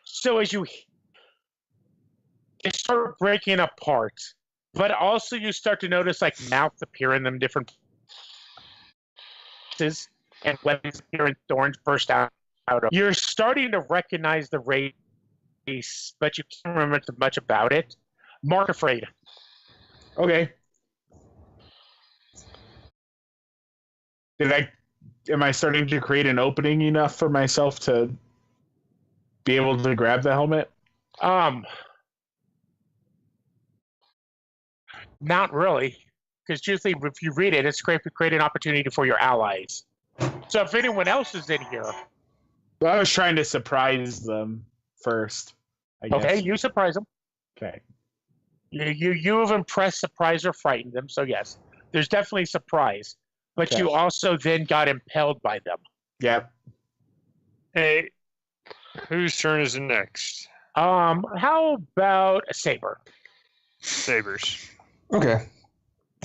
Speaker 2: So as you start breaking apart, but also you start to notice like mouths appear in them different places, and weapons appear and thorns burst out of. You're starting to recognize the race, but you can't remember much about it. Mark afraid.
Speaker 7: Okay. Am I starting to create an opening enough for myself to be able to grab the helmet?
Speaker 2: Not really, because usually if you read it, it's great to create an opportunity for your allies. So if anyone else is in here,
Speaker 7: Well, I was trying to surprise them first, I guess.
Speaker 2: okay, you surprise them.
Speaker 7: Okay.
Speaker 2: You have impressed, surprised, or frightened them. So yes, there's definitely surprise, but
Speaker 7: Okay.
Speaker 2: you also then got impelled by them.
Speaker 7: Yep.
Speaker 5: Hey, whose turn is it next?
Speaker 2: How about a saber?
Speaker 5: Sabers.
Speaker 4: Okay.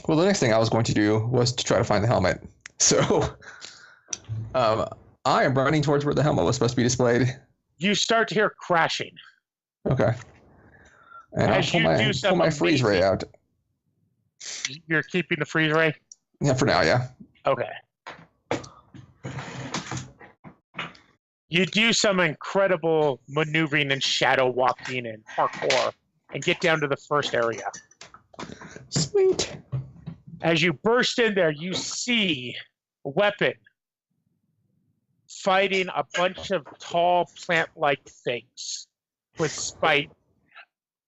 Speaker 4: Well, the next thing I was going to do was to try to find the helmet. So, I am running towards where the helmet was supposed to be displayed.
Speaker 2: You start to hear crashing.
Speaker 4: Okay. And
Speaker 2: As
Speaker 4: I'll
Speaker 2: you do
Speaker 4: pull
Speaker 2: some
Speaker 4: my freeze ray out.
Speaker 2: You're keeping the freeze ray?
Speaker 4: Yeah, for now, yeah.
Speaker 2: Okay. You do some incredible maneuvering and shadow walking and parkour and get down to the first area.
Speaker 4: Sweet.
Speaker 2: As you burst in there, you see a weapon fighting a bunch of tall plant-like things with spikes.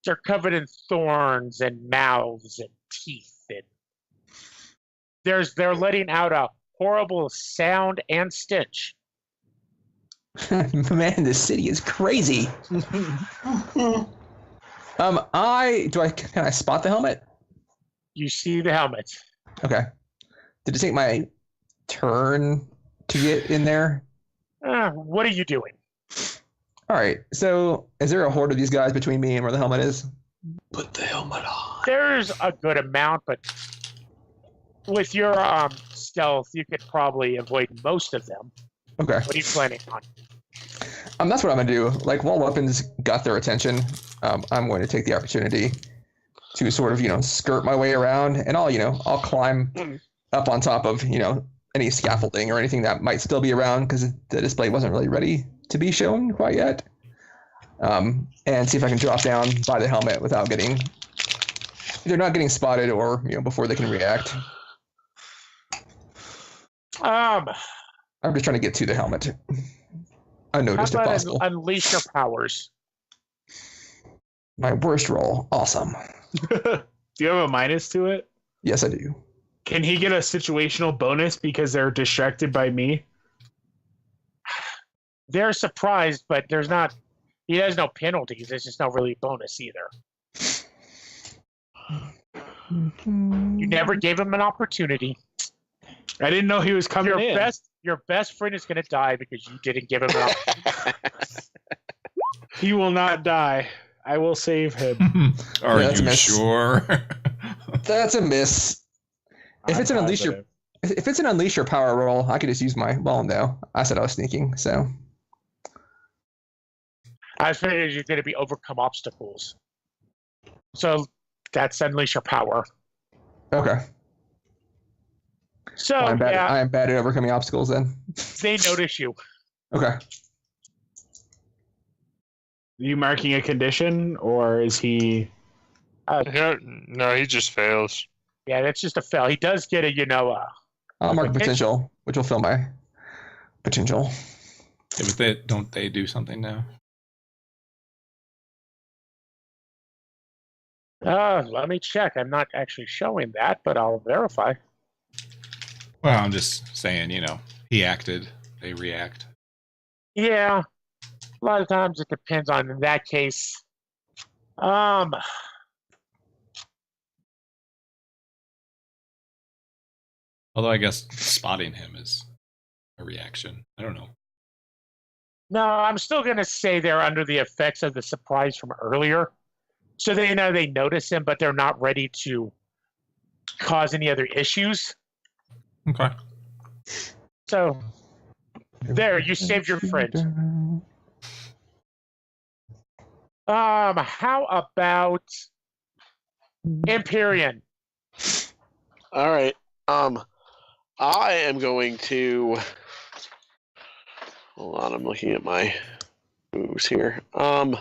Speaker 2: They're covered in thorns and mouths and teeth. And they're letting out a horrible sound and stench.
Speaker 4: Man, this city is crazy. Can I spot the helmet?
Speaker 2: You see the helmet.
Speaker 4: Okay. Did it take my turn to get in there?
Speaker 2: What are you doing?
Speaker 4: All right. So, is there a horde of these guys between me and where the helmet is?
Speaker 3: Put the helmet on.
Speaker 2: There's a good amount, but with your stealth, you could probably avoid most of them.
Speaker 4: Okay.
Speaker 2: What are you planning on?
Speaker 4: That's what I'm gonna do. Like, while weapons got their attention, I'm going to take the opportunity to sort of, skirt my way around, and I'll climb up on top of, any scaffolding or anything that might still be around because the display wasn't really ready to be shown quite yet. And see if I can drop down by the helmet without either not getting spotted or, before they can react. I'm just trying to get to the helmet. Unnoticed if possible.
Speaker 2: Unleash your powers.
Speaker 4: My worst roll. Awesome.
Speaker 7: Do you have a minus to it?
Speaker 4: Yes, I do.
Speaker 7: Can he get a situational bonus because they're distracted by me?
Speaker 2: They're surprised, but he has no penalties. There's just no really bonus either. You never gave him an opportunity.
Speaker 7: I didn't know he was coming in.
Speaker 2: Your best friend is going to die because you didn't give him an opportunity.
Speaker 7: He will not die. I will save him.
Speaker 1: Are you sure?
Speaker 4: That's a miss. If it's an unleash your power roll, I could just use my no. I said I was sneaking, so
Speaker 2: I figured you're going to be overcome obstacles. So that's unleash your power.
Speaker 4: Okay.
Speaker 2: So
Speaker 4: I am bad at overcoming obstacles then.
Speaker 2: They notice you.
Speaker 4: Okay.
Speaker 7: Are you marking a condition, or is he?
Speaker 5: No, he just fails.
Speaker 2: Yeah, that's just a fail. He does get
Speaker 4: I'll mark potential, which will fill my potential.
Speaker 1: Yeah, but don't they do something now?
Speaker 2: Let me check. I'm not actually showing that, but I'll verify.
Speaker 1: Well, I'm just saying, he acted, they react.
Speaker 2: Yeah. A lot of times it depends on, in that case.
Speaker 1: Although I guess spotting him is a reaction. I don't know.
Speaker 2: No, I'm still going to say they're under the effects of the surprise from earlier. So they know they notice him, but they're not ready to cause any other issues.
Speaker 1: Okay.
Speaker 2: So, there, you saved your friend. How about Empyrean?
Speaker 6: All right. I am going to. Hold on, I'm looking at my moves here. I'm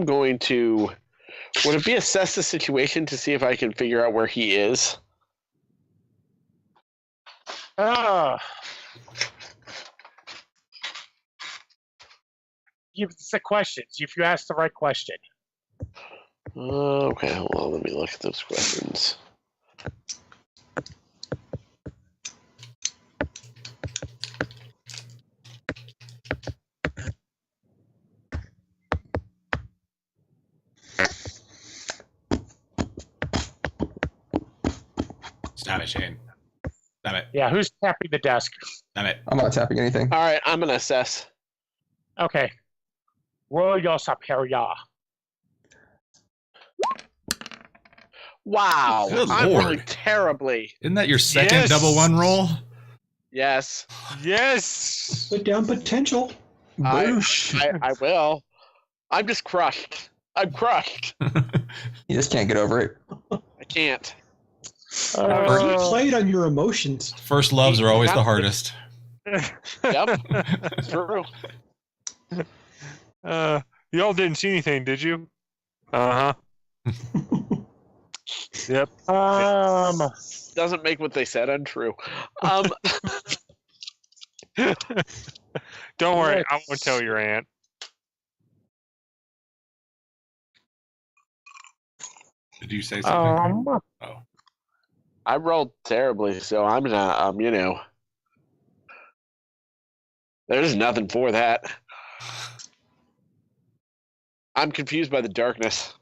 Speaker 6: going to. Would it be assess the situation to see if I can figure out where he is?
Speaker 2: It's the questions. If you ask the right question.
Speaker 6: Okay, hold on. Let me look at those questions.
Speaker 1: Stop it, Shane. Stop it.
Speaker 2: Yeah, who's tapping the desk?
Speaker 1: Stop it.
Speaker 4: I'm not tapping anything.
Speaker 6: All right, I'm gonna assess.
Speaker 2: Okay. Roll your superior.
Speaker 6: Wow.
Speaker 1: Good
Speaker 6: I'm
Speaker 1: Lord.
Speaker 6: rolling terribly.
Speaker 1: Isn't that your second
Speaker 5: Yes.
Speaker 1: double one roll?
Speaker 6: Yes.
Speaker 5: Yes.
Speaker 3: Put down potential.
Speaker 4: Boosh.
Speaker 6: I will. I'm just crushed. I'm crushed.
Speaker 4: You just can't get over it.
Speaker 6: I can't.
Speaker 3: You played on your emotions.
Speaker 1: First loves are always the hardest.
Speaker 6: Yep. It's true.
Speaker 5: Y'all didn't see anything, did you? Uh huh. Yep.
Speaker 6: Doesn't make what they said untrue.
Speaker 5: Don't worry, I won't tell your aunt.
Speaker 1: Did you say something? Oh.
Speaker 6: I rolled terribly, so I'm not, there's nothing for that. I'm confused by the darkness.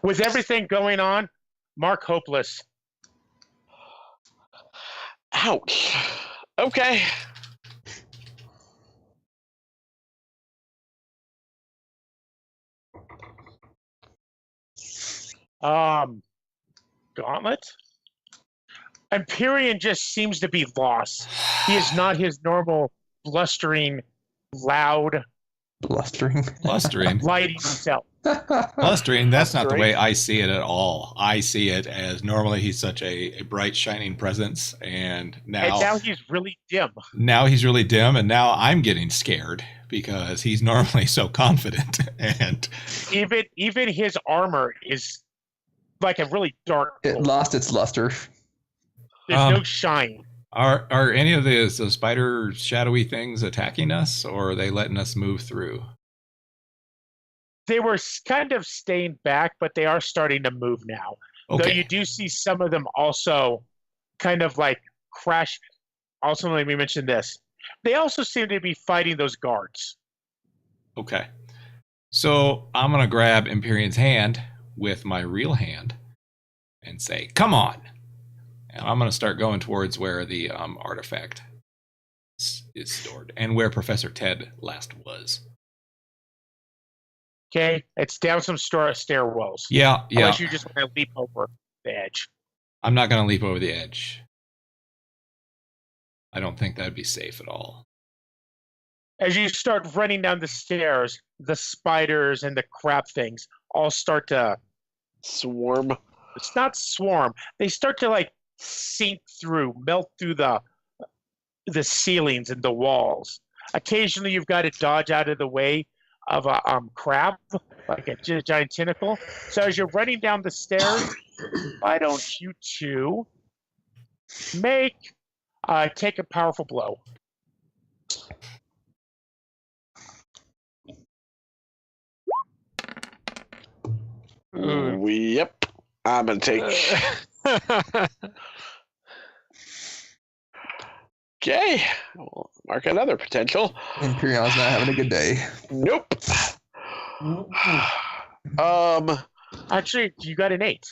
Speaker 2: With everything going on, mark hopeless.
Speaker 6: Ouch. Okay.
Speaker 2: Gauntlet? Empyrean just seems to be lost. He is not his normal blustering, loud,
Speaker 4: Blustering.
Speaker 2: lighting self.
Speaker 1: Blustering, that's not the
Speaker 6: Blustering.
Speaker 1: way I see it at all. I see it as normally he's such a bright, shining presence, and
Speaker 2: And now he's really dim.
Speaker 1: now he's really dim, and now I'm getting scared because he's normally so confident. And
Speaker 2: Even his armor is like a really dark
Speaker 4: It
Speaker 2: gold.
Speaker 4: lost its luster.
Speaker 2: There's no shine.
Speaker 1: are any of the spider shadowy things attacking us, or are they letting us move through?
Speaker 2: They were kind of staying back, but they are starting to move now. Though
Speaker 1: Okay.
Speaker 2: you do see some of them also kind of like crash. Also, let me mention this. They also seem to be fighting those guards.
Speaker 1: Okay. So I'm going to grab Empyrean's hand with my real hand and say, come on. And I'm going to start going towards where the artifact is stored and where Professor Ted last was.
Speaker 2: Okay? It's down some stairwells.
Speaker 1: Yeah.
Speaker 2: Unless you just want to leap over the edge.
Speaker 1: I'm not going to leap over the edge. I don't think that'd be safe at all.
Speaker 2: As you start running down the stairs, the spiders and the crab things all start to,
Speaker 6: Swarm.
Speaker 2: it's not swarm, they start to like sink through, melt through the ceilings and the walls. Occasionally you've got to dodge out of the way of a crab, like a giant tentacle. So as you're running down the stairs, why don't you two take a powerful blow?
Speaker 6: Yep. I'm going to take. Okay. We'll mark another potential.
Speaker 4: Imperial's not having a good day.
Speaker 6: Nope.
Speaker 2: Actually, you got an 8.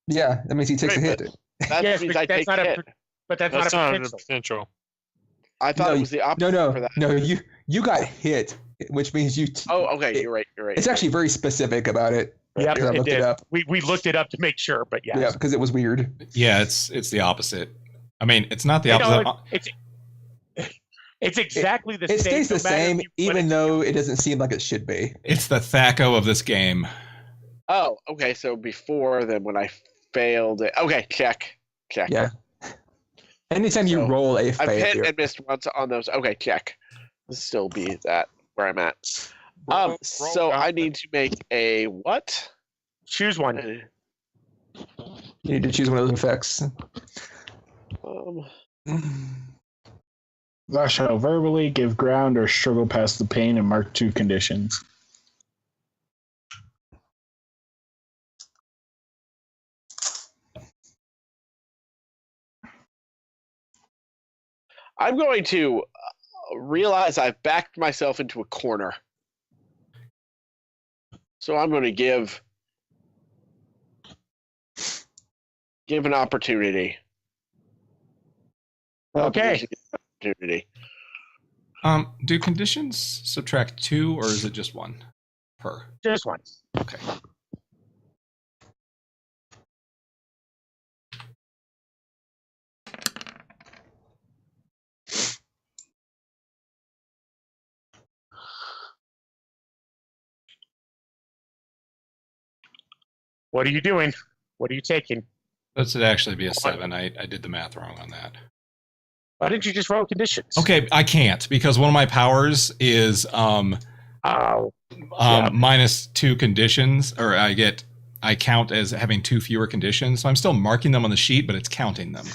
Speaker 4: Yeah, that means he takes a
Speaker 6: Right,
Speaker 4: hit.
Speaker 6: That
Speaker 2: Yes,
Speaker 6: means
Speaker 2: but
Speaker 6: I
Speaker 2: that's
Speaker 6: take
Speaker 2: not
Speaker 6: hit.
Speaker 2: but that's
Speaker 5: That's
Speaker 2: not
Speaker 5: not
Speaker 2: a
Speaker 5: a
Speaker 2: potential.
Speaker 5: potential.
Speaker 6: I thought it was the opposite for that.
Speaker 4: No, you got hit, which means you.
Speaker 6: Oh, okay. You're right. You're right.
Speaker 4: It's actually very specific about it.
Speaker 2: Yep,
Speaker 4: Because I
Speaker 2: it
Speaker 4: looked
Speaker 2: did.
Speaker 4: it up.
Speaker 2: We looked it up to make sure, but yes.
Speaker 4: Yeah, because it was weird.
Speaker 1: Yeah, it's the opposite. I mean, it's not the
Speaker 2: You know,
Speaker 1: opposite.
Speaker 2: it's exactly the
Speaker 4: It
Speaker 2: same.
Speaker 4: stays the
Speaker 2: no matter
Speaker 4: same,
Speaker 2: if you put
Speaker 4: even
Speaker 2: it-
Speaker 4: though it doesn't seem like it should be.
Speaker 1: It's the THACO of this game.
Speaker 6: Oh, okay. So before then, when I failed it. Okay, check.
Speaker 4: Yeah. Anytime you
Speaker 6: So,
Speaker 4: roll a
Speaker 6: I've hit
Speaker 4: failure,
Speaker 6: and missed once on those. Okay, check. This still be that where I'm at. So I need to make a what?
Speaker 2: Choose one.
Speaker 4: you need to choose one of those effects.
Speaker 7: Thou shalt verbally give ground or struggle past the pain and mark 2 conditions.
Speaker 6: I'm going to realize I've backed myself into a corner. So I'm going to give an opportunity.
Speaker 2: Okay.
Speaker 6: Opportunity.
Speaker 1: Do conditions subtract 2, or is it just 1 per?
Speaker 2: Just one.
Speaker 1: Okay.
Speaker 2: What are you doing? What are you taking?
Speaker 1: This would actually be a 7. I did the math wrong on that.
Speaker 2: Why didn't you just roll conditions?
Speaker 1: Okay, I can't because one of my powers is
Speaker 2: Yeah.
Speaker 1: -2 conditions, or I count as having 2 fewer conditions. So I'm still marking them on the sheet, but it's counting them.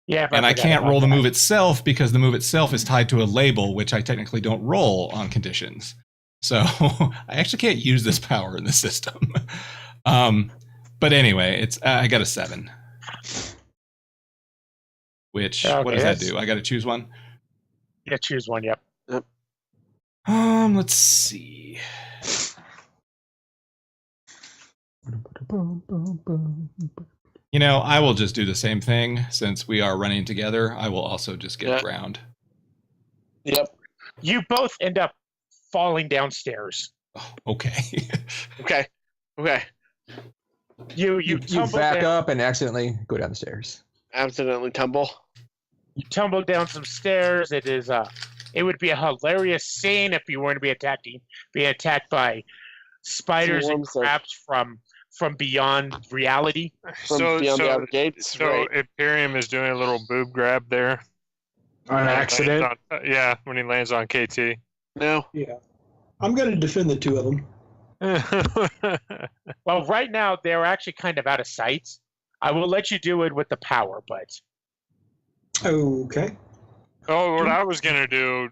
Speaker 2: Yeah,
Speaker 1: And I can't roll the move itself because the move itself is tied to a label, which I technically don't roll on conditions. So I actually can't use this power in the system. But anyway, I got a 7. Which, what does that do? I got to choose one?
Speaker 2: Yeah, choose one, yep.
Speaker 1: Let's see. I will just do the same thing since we are running together. I will also just get ground.
Speaker 6: Yep.
Speaker 2: You both end up falling downstairs.
Speaker 1: Oh, okay.
Speaker 6: Okay.
Speaker 2: You
Speaker 4: back up and accidentally go down the stairs.
Speaker 6: Accidentally tumble.
Speaker 2: You tumble down some stairs. It would be a hilarious scene if you weren't being attacked by spiders and crabs from beyond reality.
Speaker 6: From beyond the outer gates.
Speaker 5: So Imperium is doing a little boob grab there.
Speaker 7: On accident?
Speaker 5: When he lands on KT.
Speaker 6: No.
Speaker 3: Yeah. I'm going to defend the two of them.
Speaker 2: Well, right now, they're actually kind of out of sight. I will let you do it with the power, but...
Speaker 3: Okay.
Speaker 5: Oh, what I was going to do,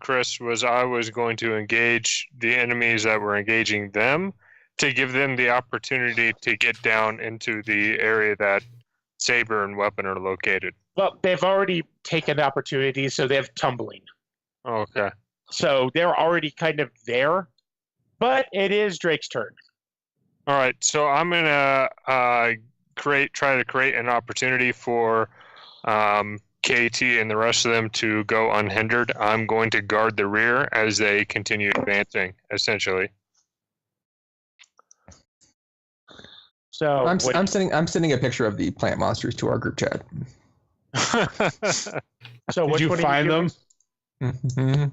Speaker 5: Chris, was I was going to engage the enemies that were engaging them to give them the opportunity to get down into the area that Saber and Weapon are located.
Speaker 2: Well, they've already taken the opportunity, so they're tumbling.
Speaker 5: Okay.
Speaker 2: So they're already kind of there, but it is Drake's turn.
Speaker 5: All right, so I'm going to try to create an opportunity for KT and the rest of them to go unhindered. I'm going to guard the rear as they continue advancing, essentially.
Speaker 2: So
Speaker 4: I'm sending a picture of the plant monsters to our group chat.
Speaker 2: So
Speaker 7: did you find them?
Speaker 4: Mm-hmm.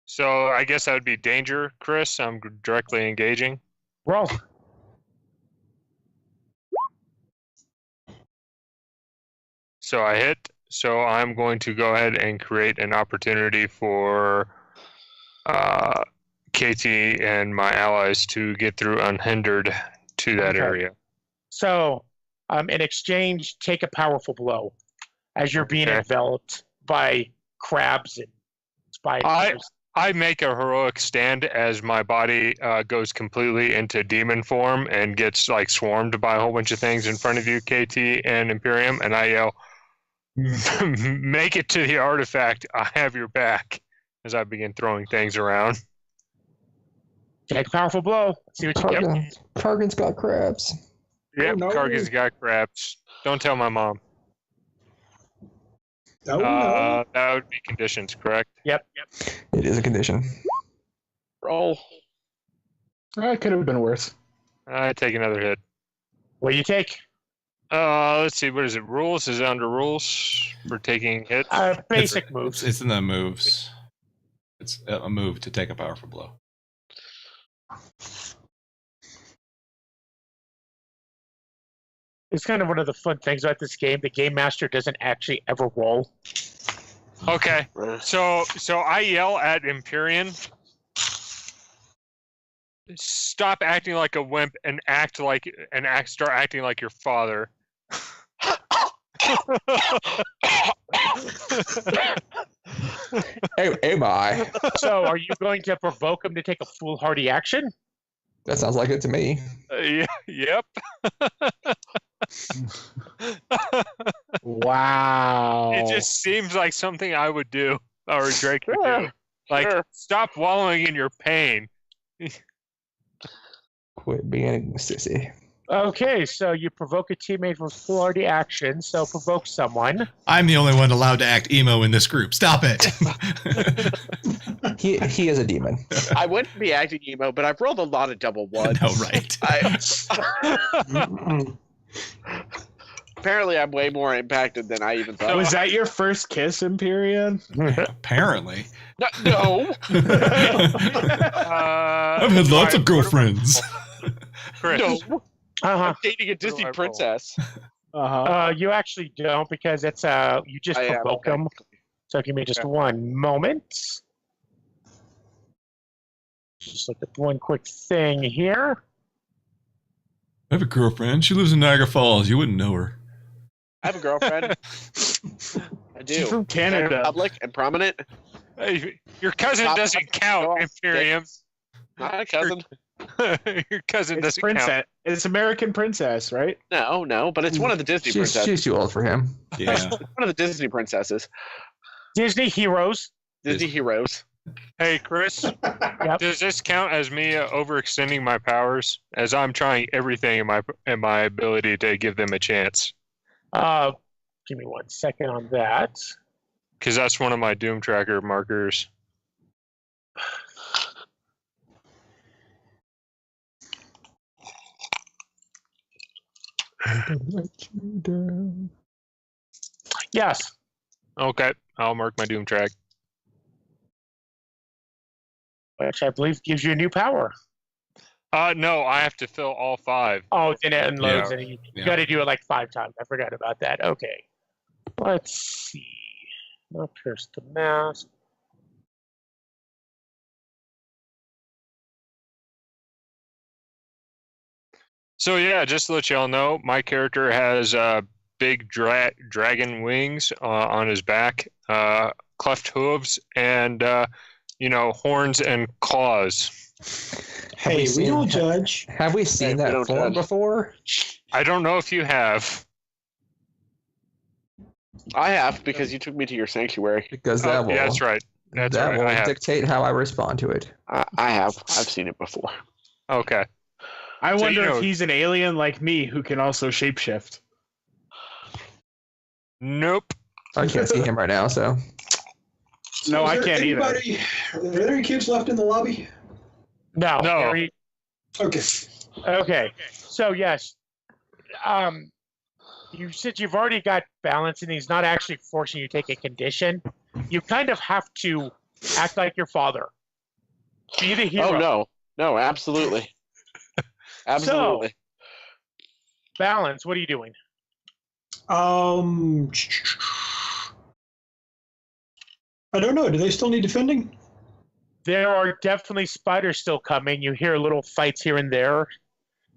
Speaker 5: So I guess that would be danger, Chris. I'm directly engaging.
Speaker 2: Roll.
Speaker 5: So I hit. So I'm going to go ahead and create an opportunity for KT and my allies to get through unhindered to that area.
Speaker 2: So, in exchange, take a powerful blow as you're being enveloped by crabs and spiders.
Speaker 5: I make a heroic stand as my body goes completely into demon form and gets swarmed by a whole bunch of things in front of you, KT and Imperium, and I yell, "Make it to the artifact! I have your back!" as I begin throwing things around.
Speaker 2: Take a powerful blow. See what you get.
Speaker 4: Kargan's got crabs.
Speaker 5: Yep,
Speaker 3: Oh, no.
Speaker 5: Kargan's got crabs. Don't tell my mom.
Speaker 3: Oh, no.
Speaker 5: That would be conditions, correct?
Speaker 2: Yep.
Speaker 4: It is a condition.
Speaker 6: Roll.
Speaker 7: It could have been worse.
Speaker 5: I take another hit.
Speaker 2: What do you take?
Speaker 5: Let's see. What is it? Rules? Is it under rules for taking hits?
Speaker 2: Basic moves.
Speaker 1: It's in the moves. It's a move to take a powerful blow.
Speaker 2: It's kind of one of the fun things about this game. The game master doesn't actually ever roll.
Speaker 5: Okay. So I yell at Empyrean, stop acting like a wimp and start acting like your father.
Speaker 4: Am I?
Speaker 2: So are you going to provoke him to take a foolhardy action?
Speaker 4: That sounds like it to me.
Speaker 5: Yep.
Speaker 7: Wow.
Speaker 5: It just seems like something I would do, or Drake would do. Stop wallowing in your pain.
Speaker 4: Quit being a sissy.
Speaker 2: Okay, so you provoke a teammate with foolhardy action, so provoke someone.
Speaker 1: I'm the only one allowed to act emo in this group. Stop it.
Speaker 4: He is a demon.
Speaker 6: I wouldn't be acting emo, but I've rolled a lot of double ones.
Speaker 1: No, right.
Speaker 6: apparently I'm way more impacted than I even thought.
Speaker 7: Was that your first kiss, Empyrean?
Speaker 1: Apparently.
Speaker 6: No.
Speaker 1: I've had lots of girlfriends.
Speaker 5: Chris,
Speaker 6: No. I'm dating a Disney
Speaker 5: I roll?
Speaker 6: princess.
Speaker 2: You actually don't because it's you just
Speaker 6: I am,
Speaker 2: provoke
Speaker 6: okay.
Speaker 2: them. So give me just one moment. Just look at one quick thing here.
Speaker 1: I have a girlfriend. She lives in Niagara Falls. You wouldn't know her.
Speaker 6: I have a girlfriend. I do.
Speaker 7: She's from Canada.
Speaker 6: Public and prominent.
Speaker 5: hey, your cousin
Speaker 6: Top-
Speaker 5: doesn't count,
Speaker 6: top-
Speaker 5: Imperium.
Speaker 6: Not a cousin.
Speaker 5: Your cousin
Speaker 7: It's
Speaker 5: doesn't count.
Speaker 7: princess. It's American princess, right?
Speaker 6: No, but it's one of the Disney princesses.
Speaker 4: She's too old for him.
Speaker 1: Yeah.
Speaker 6: One of the Disney princesses.
Speaker 2: Disney heroes.
Speaker 6: Disney heroes.
Speaker 5: Hey, Chris,
Speaker 2: Yep.
Speaker 5: does this count as me overextending my powers? As I'm trying everything in my ability to give them a chance,
Speaker 2: Give me 1 second on that.
Speaker 5: because that's one of my Doom Tracker markers.
Speaker 2: Yes.
Speaker 5: Okay, I'll mark my Doom Track.
Speaker 2: Which I believe gives you a new power.
Speaker 5: No, I have to fill all 5.
Speaker 2: Oh, then it unloads
Speaker 1: Yeah.
Speaker 2: and you
Speaker 1: Yeah.
Speaker 2: got to do it like 5 times. I forgot about that. Okay. Let's see. Not pierce the mask.
Speaker 5: So yeah, just to let y'all know, my character has big dragon wings on his back, cleft hooves, and horns and claws.
Speaker 3: Hey, we don't judge.
Speaker 4: Have we seen
Speaker 6: we
Speaker 4: that
Speaker 6: don't
Speaker 4: form
Speaker 6: judge.
Speaker 4: before?
Speaker 5: I don't know if you have.
Speaker 6: I have because you took me to your sanctuary.
Speaker 4: Because that will,
Speaker 5: Yeah, that's right. That's
Speaker 4: that
Speaker 5: right.
Speaker 4: will
Speaker 5: I have.
Speaker 4: dictate how I respond to it.
Speaker 6: I have. I've seen it before.
Speaker 5: Okay.
Speaker 7: I
Speaker 5: So,
Speaker 7: wonder
Speaker 5: you know-
Speaker 7: if he's an alien like me who can also shapeshift.
Speaker 5: Nope.
Speaker 4: I can't see him right now, so
Speaker 7: No,
Speaker 3: Is
Speaker 7: I
Speaker 3: there
Speaker 7: can't either.
Speaker 3: anybody, Are there any kids left in the lobby?
Speaker 2: No.
Speaker 5: No.
Speaker 2: Harry-
Speaker 3: Okay.
Speaker 2: Okay. So yes. You said you've already got balance and he's not actually forcing you to take a condition. You kind of have to act like your father. Be the hero.
Speaker 6: Oh no, absolutely, absolutely.
Speaker 2: Balance, what are you doing?
Speaker 3: I don't know. Do they still need defending?
Speaker 2: There are definitely spiders still coming. You hear little fights here and there.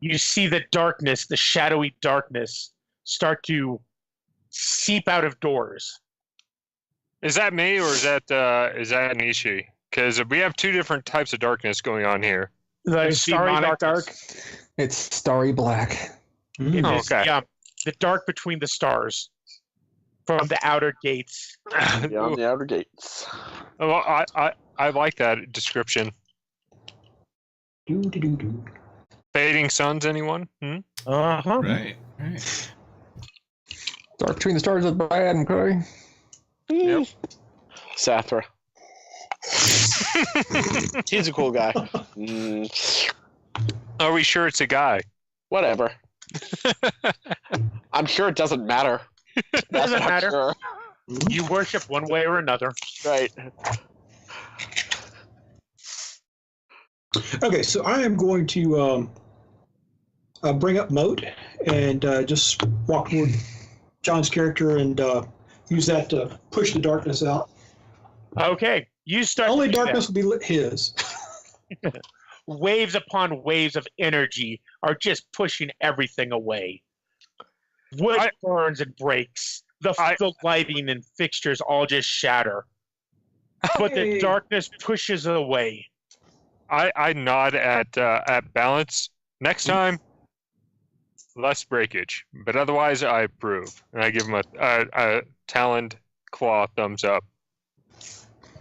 Speaker 2: You see the darkness, the shadowy darkness, start to seep out of doors.
Speaker 5: Is that me or is that Nishi? Because we have 2 different types of darkness going on here.
Speaker 2: The
Speaker 7: It's
Speaker 2: starry
Speaker 7: demonic
Speaker 2: darkness.
Speaker 7: dark.
Speaker 4: it's starry black.
Speaker 2: It
Speaker 5: Oh,
Speaker 2: is,
Speaker 5: okay.
Speaker 2: yeah, the dark between the stars from the outer gates.
Speaker 6: Beyond the outer gates.
Speaker 5: Well, I like that description.
Speaker 3: Do.
Speaker 5: Fading suns, anyone?
Speaker 2: Uh-huh.
Speaker 1: Right.
Speaker 4: Dark Between the Stars by Adam Curry.
Speaker 5: Yep.
Speaker 6: Sathra. He's a cool guy. Mm,
Speaker 5: Are we sure it's a guy?
Speaker 6: whatever. I'm sure it doesn't matter. That's
Speaker 2: Doesn't
Speaker 6: what I'm
Speaker 2: matter.
Speaker 6: sure.
Speaker 2: You worship one way or another.
Speaker 6: Right.
Speaker 3: Okay, so I am going to bring up Moat and just walk toward John's character and use that to push the darkness out.
Speaker 2: Okay. You start
Speaker 3: Only
Speaker 2: to do that.
Speaker 3: darkness will be lit his.
Speaker 2: Waves upon waves of energy are just pushing everything away. Wood burns and breaks. The lighting and fixtures all just shatter. But the
Speaker 3: Hey.
Speaker 2: darkness pushes it away.
Speaker 5: I nod at balance. Next time, less breakage. But otherwise, I approve. And I give him a taloned claw thumbs up.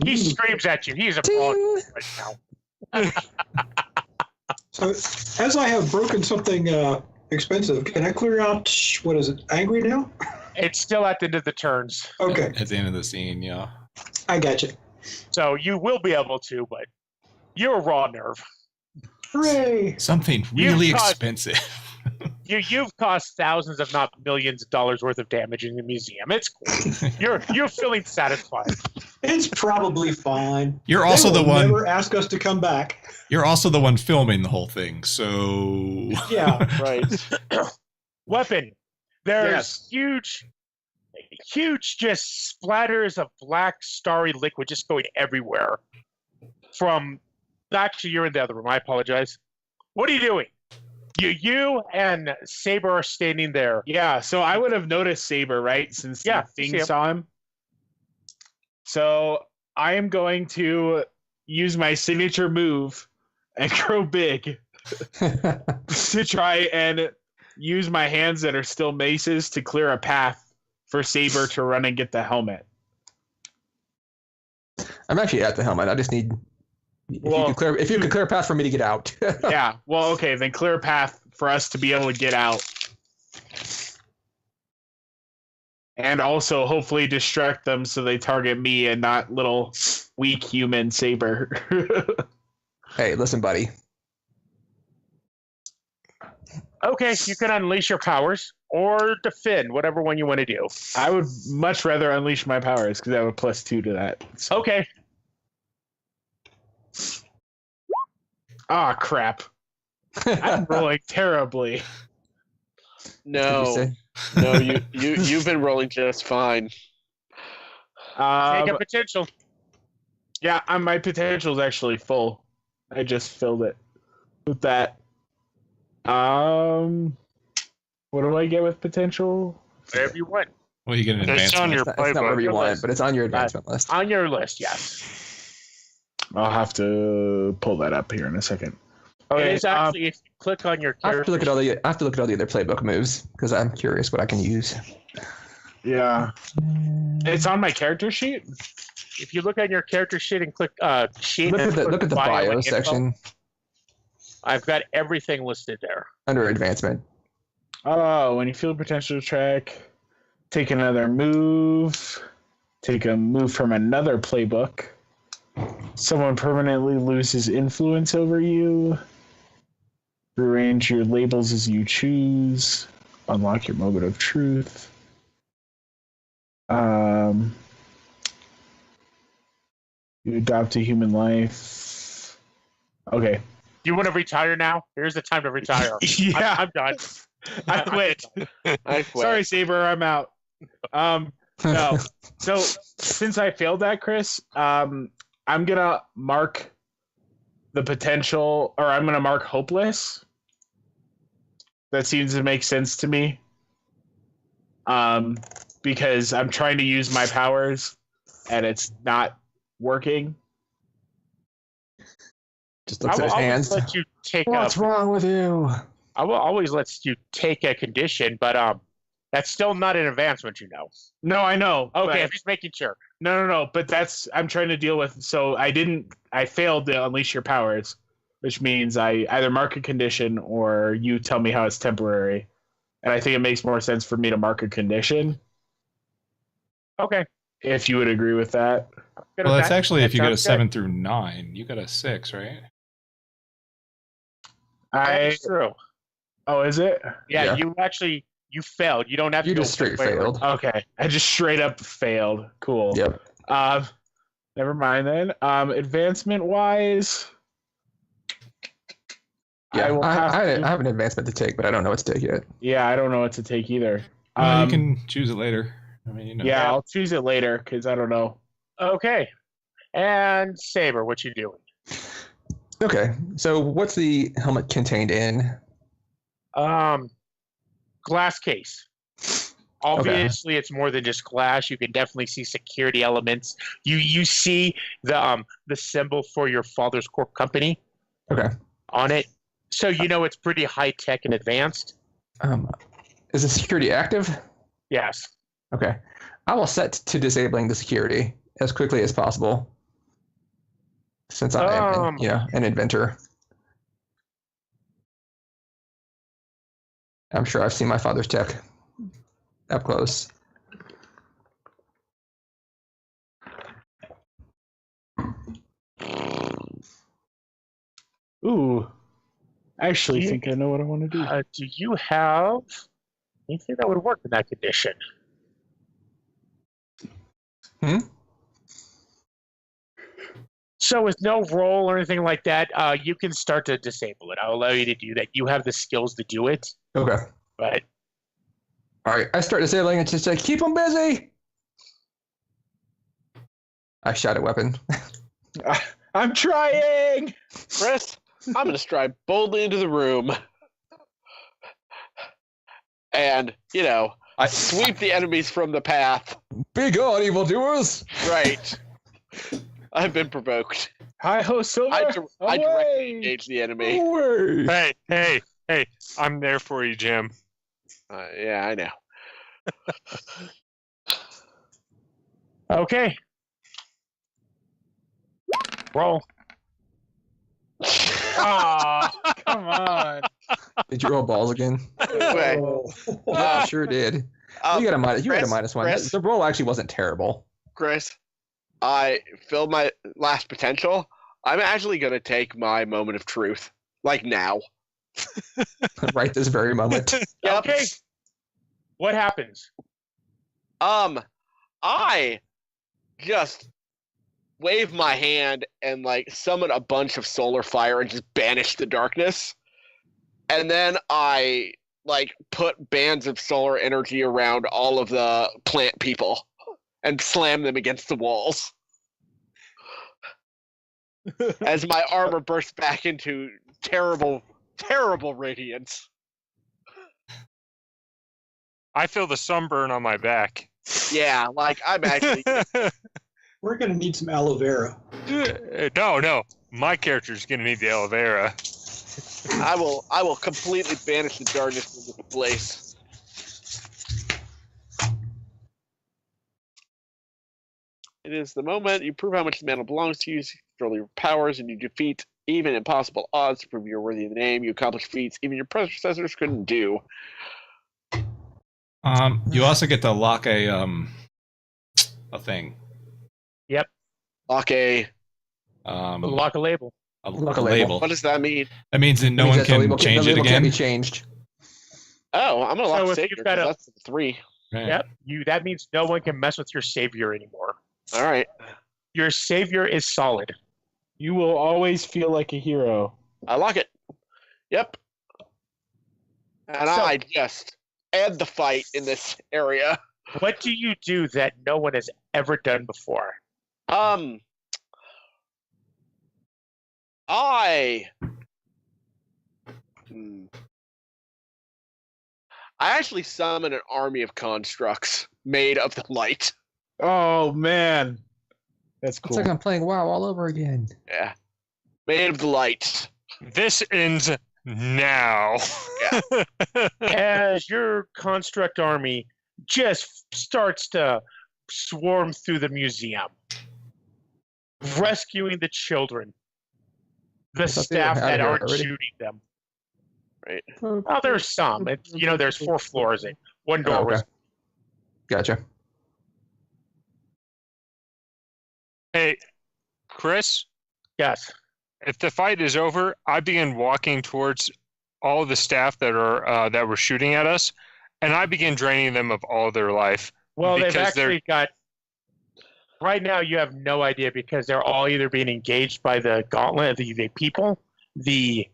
Speaker 2: He screams at you. He's a
Speaker 4: Ding!
Speaker 2: right now.
Speaker 3: So, as I have broken something expensive, can I clear out, what is it, angry now?
Speaker 2: It's still at the end of the turns.
Speaker 3: Okay,
Speaker 1: At the end of the scene, yeah.
Speaker 3: I got you.
Speaker 2: So you will be able to, but you're a raw nerve.
Speaker 3: Hooray!
Speaker 1: Something
Speaker 2: You
Speaker 1: really
Speaker 2: caused-
Speaker 1: expensive.
Speaker 2: You've caused thousands, if not millions of dollars worth of damage in the museum. It's cool. You're feeling satisfied.
Speaker 3: It's probably fine.
Speaker 1: You're also
Speaker 3: They
Speaker 1: the
Speaker 3: will
Speaker 1: one.
Speaker 3: never ask us to come back.
Speaker 1: You're also the one filming the whole thing, so
Speaker 3: Yeah.
Speaker 6: Right.
Speaker 2: Weapon. There's
Speaker 7: Yes.
Speaker 2: huge just splatters of black starry liquid just going everywhere. Actually, you're in the other room. I apologize. What are you doing? You and Saber are standing there.
Speaker 7: Yeah, so I would have noticed Saber, right? Since
Speaker 2: Yeah,
Speaker 7: the
Speaker 2: you see
Speaker 7: thing
Speaker 2: him.
Speaker 7: saw him. So I am going to use my signature move and grow big to try and use my hands that are still maces to clear a path for Saber to run and get the helmet.
Speaker 4: I'm actually at the helmet. I just need.
Speaker 7: Well,
Speaker 4: If you could clear a path for me to get out.
Speaker 7: Yeah, well, okay, then clear a path for us to be able to get out. And also hopefully distract them so they target me and not little weak human Saber.
Speaker 4: Hey, listen, buddy.
Speaker 2: Okay, you can unleash your powers or defend, whatever one you want to do.
Speaker 7: I would much rather unleash my powers because I have a +2 to that. So.
Speaker 2: Okay.
Speaker 7: Ah, crap. I'm rolling terribly.
Speaker 6: No, no, you've been rolling just fine.
Speaker 2: Take a potential.
Speaker 7: Yeah, my potential is actually full. I just filled it with that. What do I get with potential?
Speaker 2: Whatever you want.
Speaker 1: well, you get an
Speaker 5: It's on
Speaker 1: advancement.
Speaker 5: your
Speaker 4: It's not whatever you
Speaker 5: playbook.
Speaker 4: want, but it's on your advancement list.
Speaker 2: On your list, yes.
Speaker 7: I'll have to pull that up here in a second.
Speaker 2: It is actually, if you click on your
Speaker 4: I have to
Speaker 2: character,
Speaker 4: look at all the. I have to look at all the other playbook moves because I'm curious what I can use.
Speaker 7: Yeah. It's on my character sheet?
Speaker 2: if you look at your character sheet and click sheet,
Speaker 4: Look
Speaker 2: and
Speaker 4: at the
Speaker 2: click
Speaker 4: bio
Speaker 2: and info,
Speaker 4: section
Speaker 2: I've got everything listed there.
Speaker 4: under advancement.
Speaker 7: Oh, when you feel potential track, take another move, take a move from another playbook. Someone permanently loses influence over you. Rearrange your labels as you choose. Unlock your moment of truth. You adopt a human life. Okay.
Speaker 2: You want to retire now? Here's the time to retire.
Speaker 7: Yeah,
Speaker 2: I'm done.
Speaker 7: I quit.
Speaker 6: I quit.
Speaker 7: Sorry, Saber, I'm out. No. So since I failed that, Chris, I'm gonna mark the potential, or I'm gonna mark hopeless. That seems to make sense to me. Because I'm trying to use my powers, and it's not working.
Speaker 4: Just
Speaker 2: I
Speaker 4: looks
Speaker 2: will
Speaker 4: at his
Speaker 2: always
Speaker 4: hands.
Speaker 2: let you take
Speaker 4: What's wrong with you?
Speaker 2: I will always let you take a condition, but that's still not an advancement, you know.
Speaker 7: No, I know.
Speaker 2: Okay, I'm
Speaker 7: but-
Speaker 2: just making sure.
Speaker 7: No. But I'm trying to deal with. So I failed to unleash your powers, which means I either mark a condition or you tell me how it's temporary. And I think it makes more sense for me to mark a condition,
Speaker 2: Okay.
Speaker 7: if you would agree with that.
Speaker 2: Good
Speaker 1: Well,
Speaker 2: with
Speaker 1: that's
Speaker 2: that.
Speaker 1: actually if
Speaker 2: That
Speaker 1: you get a
Speaker 2: sounds good.
Speaker 1: 7 through 9. You got a 6, right?
Speaker 2: That's true.
Speaker 7: Oh, is it?
Speaker 2: Yeah,
Speaker 4: Yeah.
Speaker 2: you failed. You don't have to
Speaker 4: You
Speaker 2: go
Speaker 4: just straight
Speaker 2: forward.
Speaker 4: failed.
Speaker 7: Okay. I just straight up failed. Cool.
Speaker 4: Yep.
Speaker 7: Never mind then. Advancement wise.
Speaker 4: Yeah,
Speaker 7: will have
Speaker 4: I
Speaker 7: to-
Speaker 4: have an advancement to take, but I don't know what to take yet.
Speaker 7: Yeah, I don't know what to take either.
Speaker 1: Well, you can choose it later. I mean, you know.
Speaker 7: Yeah, I'll choose it later because I don't know.
Speaker 2: Okay. And Saber, what you doing?
Speaker 4: Okay, so what's the helmet contained in?
Speaker 2: Glass case. Obviously, it's more than just glass. You can definitely see security elements. You see the symbol for your father's corp company
Speaker 4: Okay.
Speaker 2: on it, so you know it's pretty high tech and advanced.
Speaker 4: Is the security active?
Speaker 2: Yes.
Speaker 4: Okay. I will set to disabling the security as quickly as possible. Since I am, an inventor. I'm sure I've seen my father's tech up close.
Speaker 7: Ooh. I actually think I know what I want to do.
Speaker 2: Do you have anything that would work in that condition? So with no roll or anything like that, you can start to disable it. I'll allow you to do that. You have the skills to do it.
Speaker 4: Okay.
Speaker 2: But
Speaker 4: All right. I start disabling and just say, keep them busy. I shot a weapon.
Speaker 7: I'm trying.
Speaker 6: Chris, I'm going to stride boldly into the room and, sweep the enemies from the path.
Speaker 4: Be gone, evildoers.
Speaker 6: Right. I've been provoked.
Speaker 7: Hi ho, Silver.
Speaker 6: I directly engage the enemy.
Speaker 4: Away.
Speaker 5: Hey, I'm there for you, Jim.
Speaker 6: Yeah, I know.
Speaker 2: okay. Roll.
Speaker 7: Aw, come on.
Speaker 4: Did you roll balls again?
Speaker 6: Anyway,
Speaker 4: Yeah, sure did. You had a minus one.
Speaker 6: Chris?
Speaker 4: The roll actually wasn't terrible.
Speaker 6: Chris, I filled my last potential. I'm actually going to take my moment of truth. Like now.
Speaker 4: Right this very moment.
Speaker 6: Yep.
Speaker 2: Okay. What happens?
Speaker 6: I just wave my hand and summon a bunch of solar fire and just banish the darkness. And then I put bands of solar energy around all of the plant people and slam them against the walls. As my armor bursts back into terrible, terrible radiance.
Speaker 5: I feel the sunburn on my back.
Speaker 6: Yeah, I'm actually
Speaker 3: We're going to need some aloe vera.
Speaker 5: No. My character's gonna need the aloe vera.
Speaker 6: I will completely banish the darkness from this place. It is the moment you prove how much the mantle belongs to you, you control your powers, and you defeat even impossible odds to prove you're worthy of the name. You accomplish feats even your predecessors couldn't do.
Speaker 1: You also get to lock a thing.
Speaker 2: Yep.
Speaker 6: Lock a
Speaker 2: Lock a label.
Speaker 1: A
Speaker 4: Lock a
Speaker 1: label.
Speaker 4: label.
Speaker 6: What does that mean?
Speaker 1: That means that no one can change
Speaker 4: the
Speaker 1: it
Speaker 4: label can't be
Speaker 1: again.
Speaker 4: changed.
Speaker 6: Oh, I'm gonna
Speaker 2: So
Speaker 6: lock
Speaker 2: if
Speaker 6: Savior
Speaker 2: you've got
Speaker 6: 'cause
Speaker 2: a-
Speaker 6: that's 3.
Speaker 1: Right.
Speaker 2: Yep. That means no one can mess with your savior anymore.
Speaker 6: All right.
Speaker 2: Your savior is solid.
Speaker 7: You will always feel like a hero.
Speaker 6: I lock it. Yep. And
Speaker 2: So-
Speaker 6: I just end the fight in this area.
Speaker 2: What do you do that no one has ever done before?
Speaker 6: I actually summon an army of constructs made of the light.
Speaker 7: Oh man, that's
Speaker 4: It's
Speaker 7: cool.
Speaker 4: like I'm playing WoW all over again.
Speaker 6: Yeah. Made of the light.
Speaker 5: This ends now.
Speaker 2: As your construct army just starts to swarm through the museum, rescuing the children, the
Speaker 4: thought they were
Speaker 2: staff
Speaker 4: out
Speaker 2: that
Speaker 4: of here
Speaker 2: aren't
Speaker 4: already.
Speaker 2: shooting them.
Speaker 6: Right.
Speaker 2: Oh, there's some. There's 4 floors. One door
Speaker 4: Oh, okay.
Speaker 2: was.
Speaker 4: Gotcha.
Speaker 5: Hey, Chris,
Speaker 2: Yes.
Speaker 5: if the fight is over, I begin walking towards all of the staff that are that were shooting at us, and I begin draining them of all their life.
Speaker 2: Well, they've
Speaker 5: Because they're-
Speaker 2: actually got. Right now, you have no idea because they're all either being engaged by the gauntlet, the people, the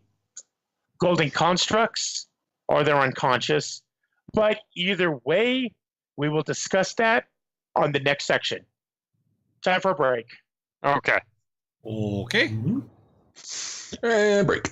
Speaker 2: golden constructs, or they're unconscious. But either way, we will discuss that on the next section. Time for a break.
Speaker 5: Okay.
Speaker 1: Okay.
Speaker 3: Mhm.
Speaker 4: And break.